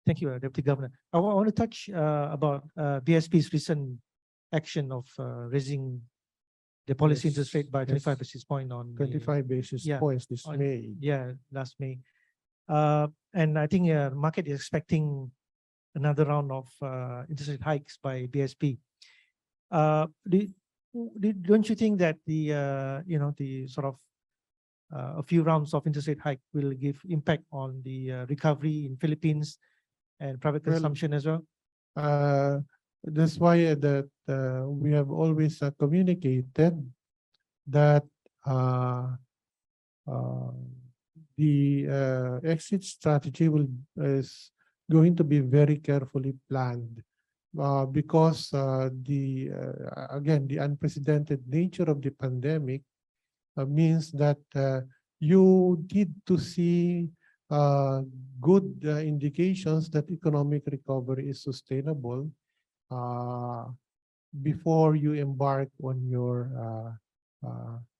A: Thank you, Deputy Governor. I want to touch about BSP's recent action of raising the policy
C: Yes,
A: interest rate by 25
C: yes.
A: basis point on
C: 25 basis
A: yeah,
C: points this
A: on-
C: May.
A: last May. And I think market is expecting another round of interest rate hikes by BSP. Don't you think that the sort of a few rounds of interest rate hike will give impact on the recovery in Philippines and private
C: Well,
A: consumption as well?
C: That's why that we have always communicated that the exit strategy is going to be very carefully planned, because again, the unprecedented nature of the pandemic means that you need to see good indications that economic recovery is sustainable uh, before you embark on your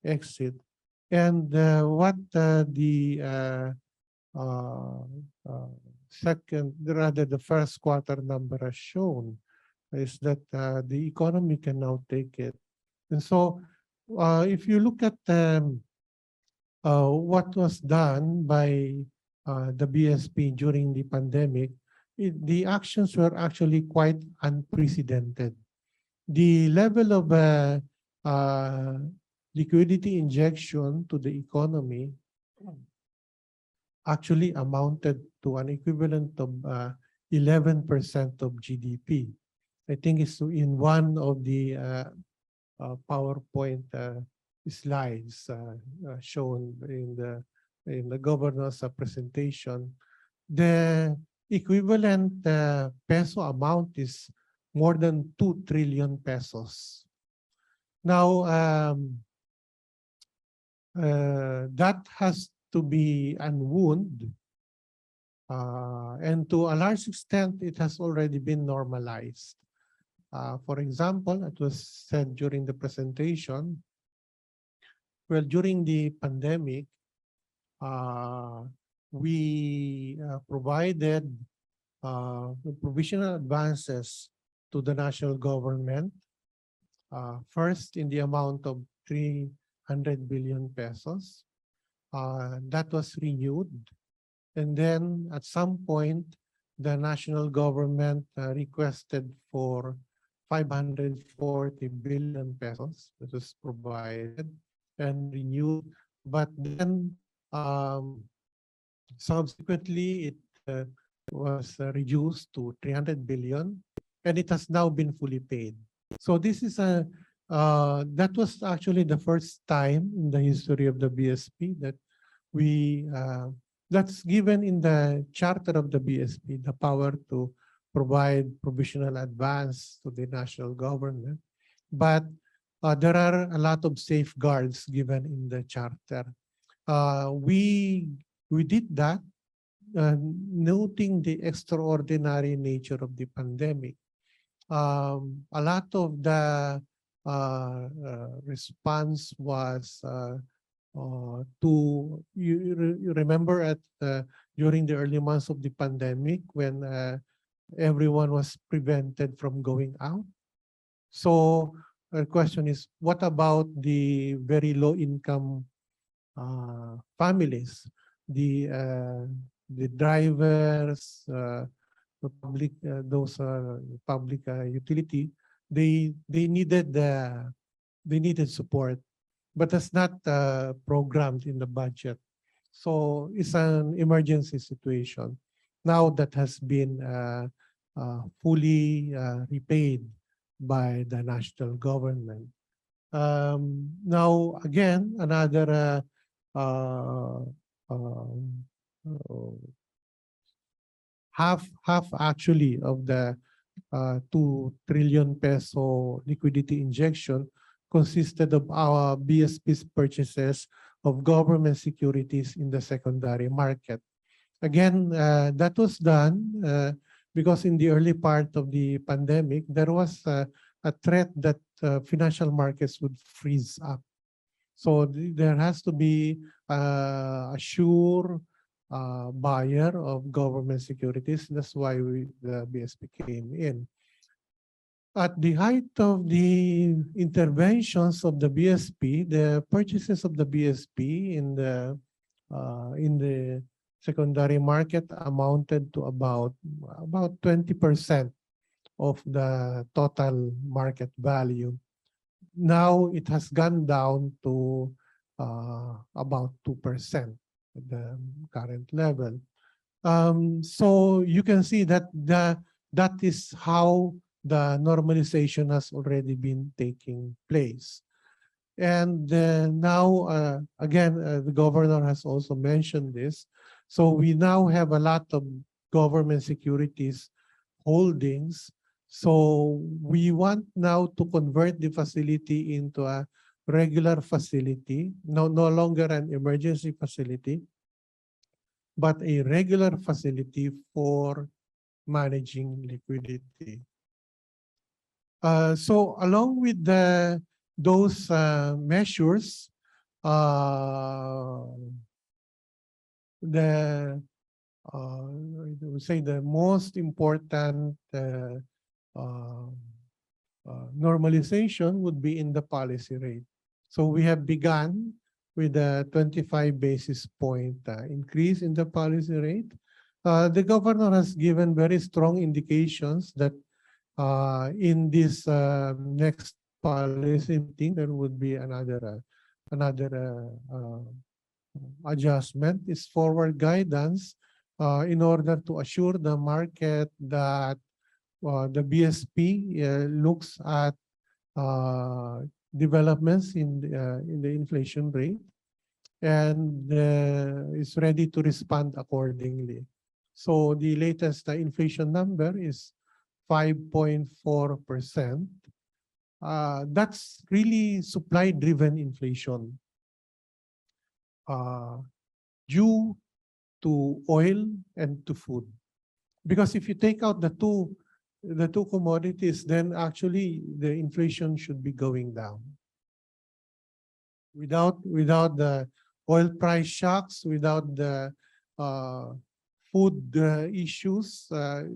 C: exit. And what the uh, uh, rather the first quarter number has shown is that the economy can now take it. And so if you look at what was done by the BSP during the pandemic, the actions were actually quite unprecedented. The level of uh, liquidity injection to the economy actually amounted to an equivalent of 11% of GDP. I think it's in one of the PowerPoint slides shown in the governor's presentation. The equivalent peso amount is more than 2 trillion pesos. Now, that has to be unwound, and to a large extent, it has already been normalized. For example, it was said during the presentation, well, during the pandemic, we provided provisional advances to the national government, first in the amount of 300 billion pesos. That was renewed. And then at some point, the national government requested for 540 billion pesos. That was provided and renewed. But then subsequently, it was reduced to 300 billion, and it has now been fully paid. So this is that was actually the first time in the history of the BSP that we that's given in the charter of the BSP, the power to provide provisional advance to the national government. But there are a lot of safeguards given in the charter. We did that, noting the extraordinary nature of the pandemic. A lot of the response was you remember at during the early months of the pandemic when everyone was prevented from going out. So the question is, what about the very low income families, the drivers, the public, those public utility? They needed support, but that's not programmed in the budget. So it's an emergency situation. Now that has been fully repaid by the national government. Now, again, another half actually of the 2 trillion peso liquidity injection consisted of our BSP's purchases of government securities in the secondary market. Again, that was done because in the early part of the pandemic, there was a threat that financial markets would freeze up. So there has to be a sure buyer of government securities. That's why the BSP came in. At the height of the interventions of the BSP, the purchases of the BSP in the secondary market amounted to about 20% of the total market value. Now it has gone down to about 2% at the current level. So you can see that that is how the normalization has already been taking place. And now, again, the governor has also mentioned this. So we now have a lot of government securities holdings. So we want now to convert the facility into a regular facility, no longer an emergency facility, but a regular facility for managing liquidity. So along with those measures, the I would say the most important uh, normalization would be in the policy rate. So we have begun with a 25 basis point increase in the policy rate. The governor has given very strong indications that in this next policy meeting, there would be another adjustment, is forward guidance in order to assure the market that the BSP looks at developments in the inflation rate and is ready to respond accordingly. So the latest inflation number is 5.4%. That's really supply-driven inflation due to oil and to food. Because if you take out the two commodities, then actually the inflation should be going down. Without the oil price shocks, without the food issues,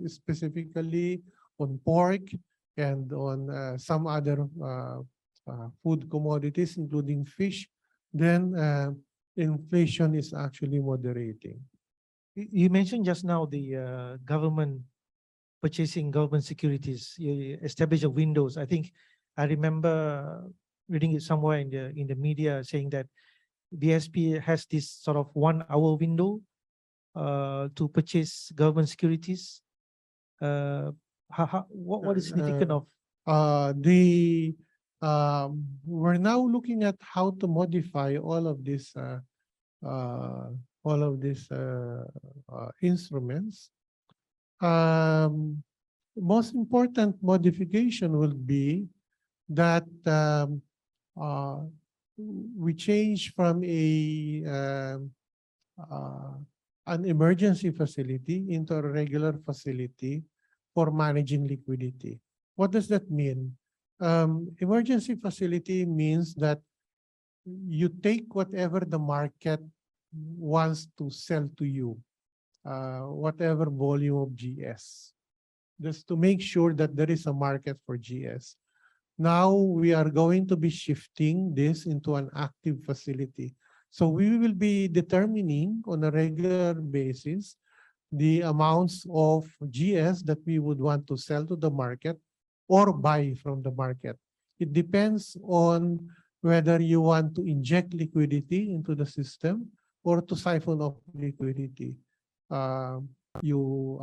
C: specifically on pork and on some other food commodities, including fish, then inflation is actually moderating.
A: You mentioned just now the government purchasing government securities. You establish a windows. I think I remember reading it somewhere in the media saying that BSP has this sort of 1 hour window to purchase government securities. What is significant of?
C: We're now looking at how to modify all of these instruments. Most important modification will be that we change from an emergency facility into a regular facility for managing liquidity. What does that mean? Emergency facility means that you take whatever the market wants to sell to you, whatever volume of GS, just to make sure that there is a market for GS. Now we are going to be shifting this into an active facility. So we will be determining on a regular basis the amounts of GS that we would want to sell to the market or buy from the market. It depends on whether you want to inject liquidity into the system or to siphon off liquidity. You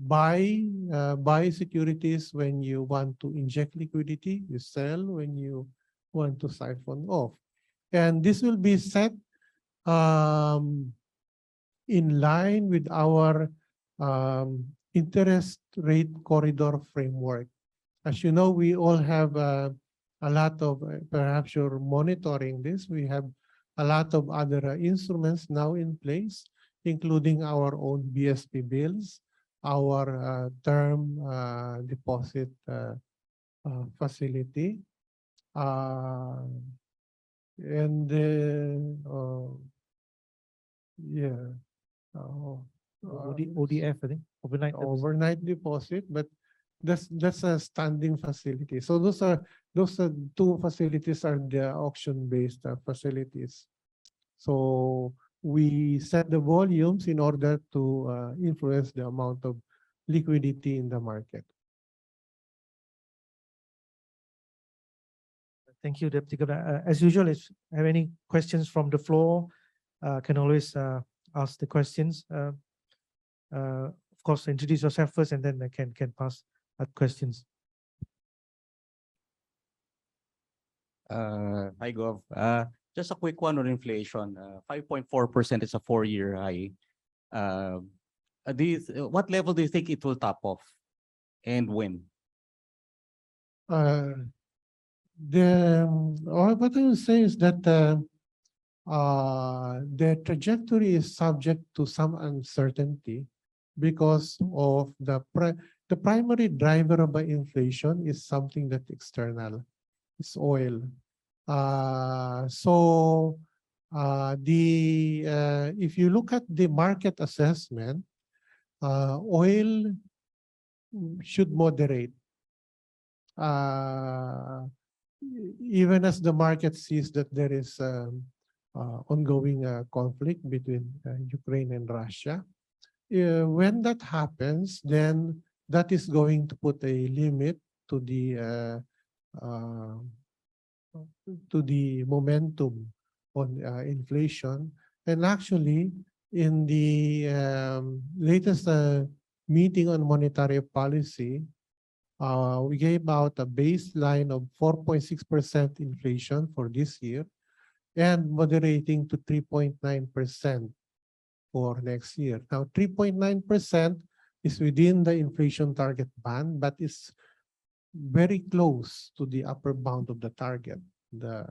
C: buy securities when you want to inject liquidity. You sell when you want to siphon off. And this will be set in line with our interest rate corridor framework. As you know, we all have a lot of, perhaps you're monitoring this, we have a lot of other instruments now in place, including our own BSP bills, our term deposit facility, and yeah,
A: ODF, I think,
C: overnight deposit, but that's a standing facility. So those two facilities are the auction-based facilities. So we set the volumes in order to influence the amount of liquidity in the market.
A: Thank you, Deputy Governor. As usual, if you have any questions from the floor, can always ask the questions. Of course, introduce yourself first, and then I can pass questions.
D: Hi, Gov. Just a quick one on inflation. 5.4% is a 4-year high. What level do you think it will top off, and when?
C: What I will say is that the trajectory is subject to some uncertainty because of the primary driver of inflation is something that external. It's oil. If you look at the market assessment, oil should moderate. Even as the market sees that there is ongoing conflict between Ukraine and Russia. When that happens, then that is going to put a limit to the momentum on inflation. And actually, in the latest meeting on monetary policy, we gave out a baseline of 4.6% inflation for this year and moderating to 3.9% for next year. Now, 3.9% is within the inflation target band, but it's very close to the upper bound of the target. The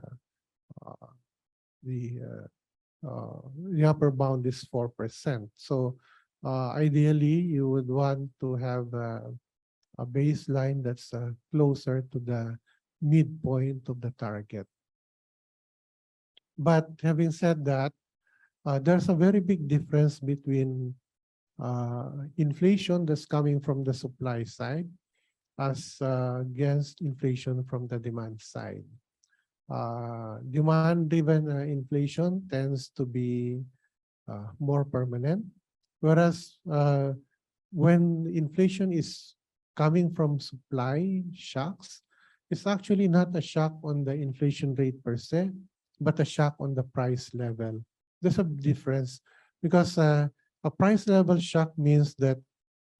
C: upper bound is 4%. So ideally, you would want to have a baseline that's closer to the midpoint of the target. But having said that, there's a very big difference between inflation that's coming from the supply side as against inflation from the demand side. Demand-driven inflation tends to be more permanent, whereas when inflation is coming from supply shocks, it's actually not a shock on the inflation rate per se, but a shock on the price level. There's a difference because a price level shock means that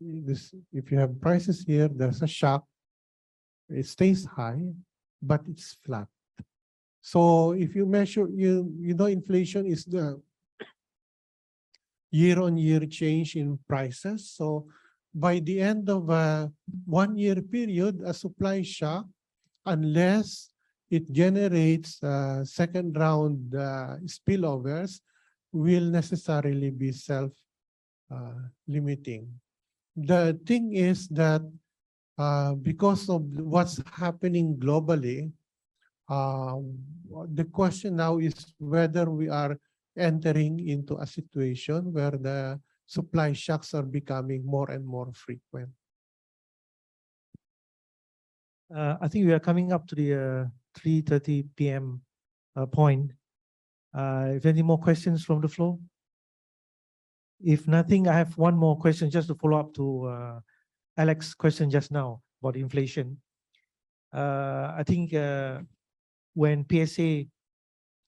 C: if you have prices here, there's a shock. It stays high, but it's flat. So if you measure, inflation is the year-on-year change in prices. So by the end of a 1-year period, a supply shock, unless it generates second round spillovers, will necessarily be self-limiting. The thing is that because of what's happening globally, the question now is whether we are entering into a situation where the supply shocks are becoming more and more frequent.
A: I think we are coming up to the 3:30 p.m. Point. If any more questions from the floor? If nothing, I have one more question just to follow up to Alex's question just now about inflation. I think when PSA,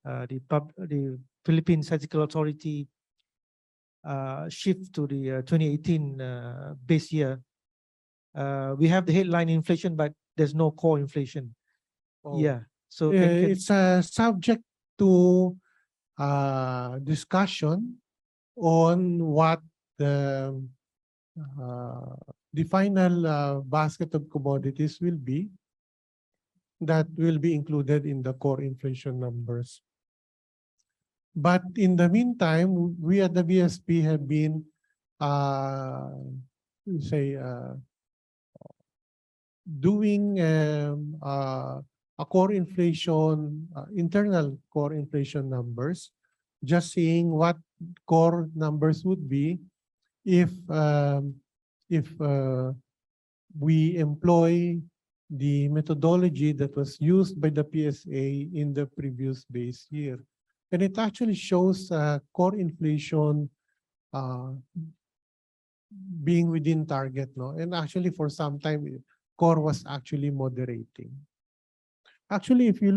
A: the Philippine Statistical Authority, shift to the 2018 base year, we have the headline inflation, but there's no core inflation.
C: Oh.
A: Yeah. So
C: it's subject to discussion on what the final basket of commodities will be that will be included in the core inflation numbers. But in the meantime, we at the BSP have been doing a core inflation, internal core inflation numbers, just seeing what core numbers would be if we employ the methodology that was used by the PSA in the previous base year. And it actually shows core inflation being within target, no? And actually for some time, core was actually moderating. Actually, if you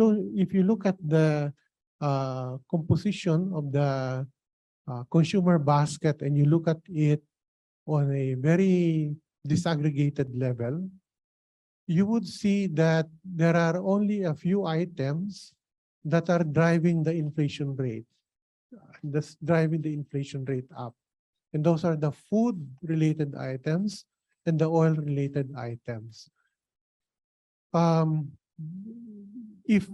C: look at the composition of the consumer basket and you look at it on a very disaggregated level, you would see that there are only a few items that are driving the inflation rate, that's driving the inflation rate up. And those are the food-related items and the oil-related items. If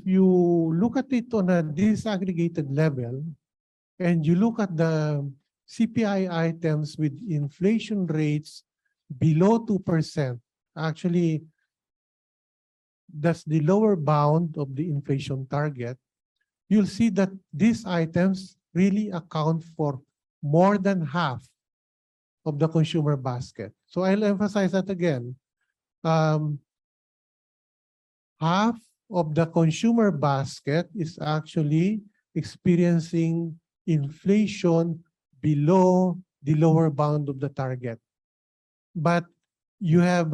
C: you look at it on a disaggregated level and you look at the CPI items with inflation rates below 2%, actually, that's the lower bound of the inflation target, you'll see that these items really account for more than half of the consumer basket. So I'll emphasize that again. Half of the consumer basket is actually experiencing inflation below the lower bound of the target. But you have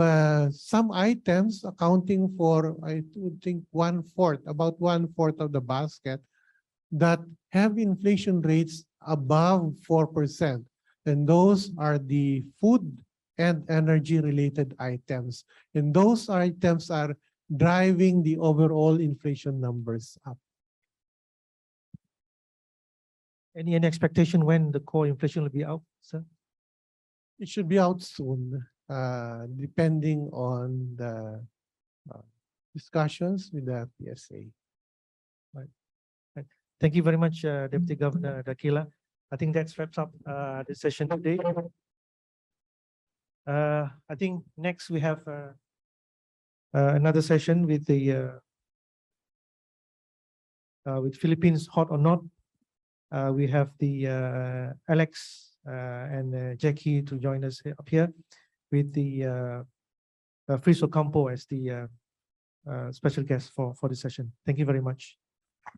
C: some items accounting for, I would think, about 1/4 of the basket that have inflation rates above 4%. And those are the food and energy related items. And those items are driving the overall inflation numbers up.
A: Any expectation when the core inflation will be out, sir?
C: It should be out soon, depending on the discussions with the PSA.
A: Thank you very much, Deputy Governor Dakila. I think that wraps up the session today. I think next we have another session with the with Philippines Hot or Not. We have the Alex and Jackie to join us up here with the Friso Campo as the special guest for the session. Thank you very much.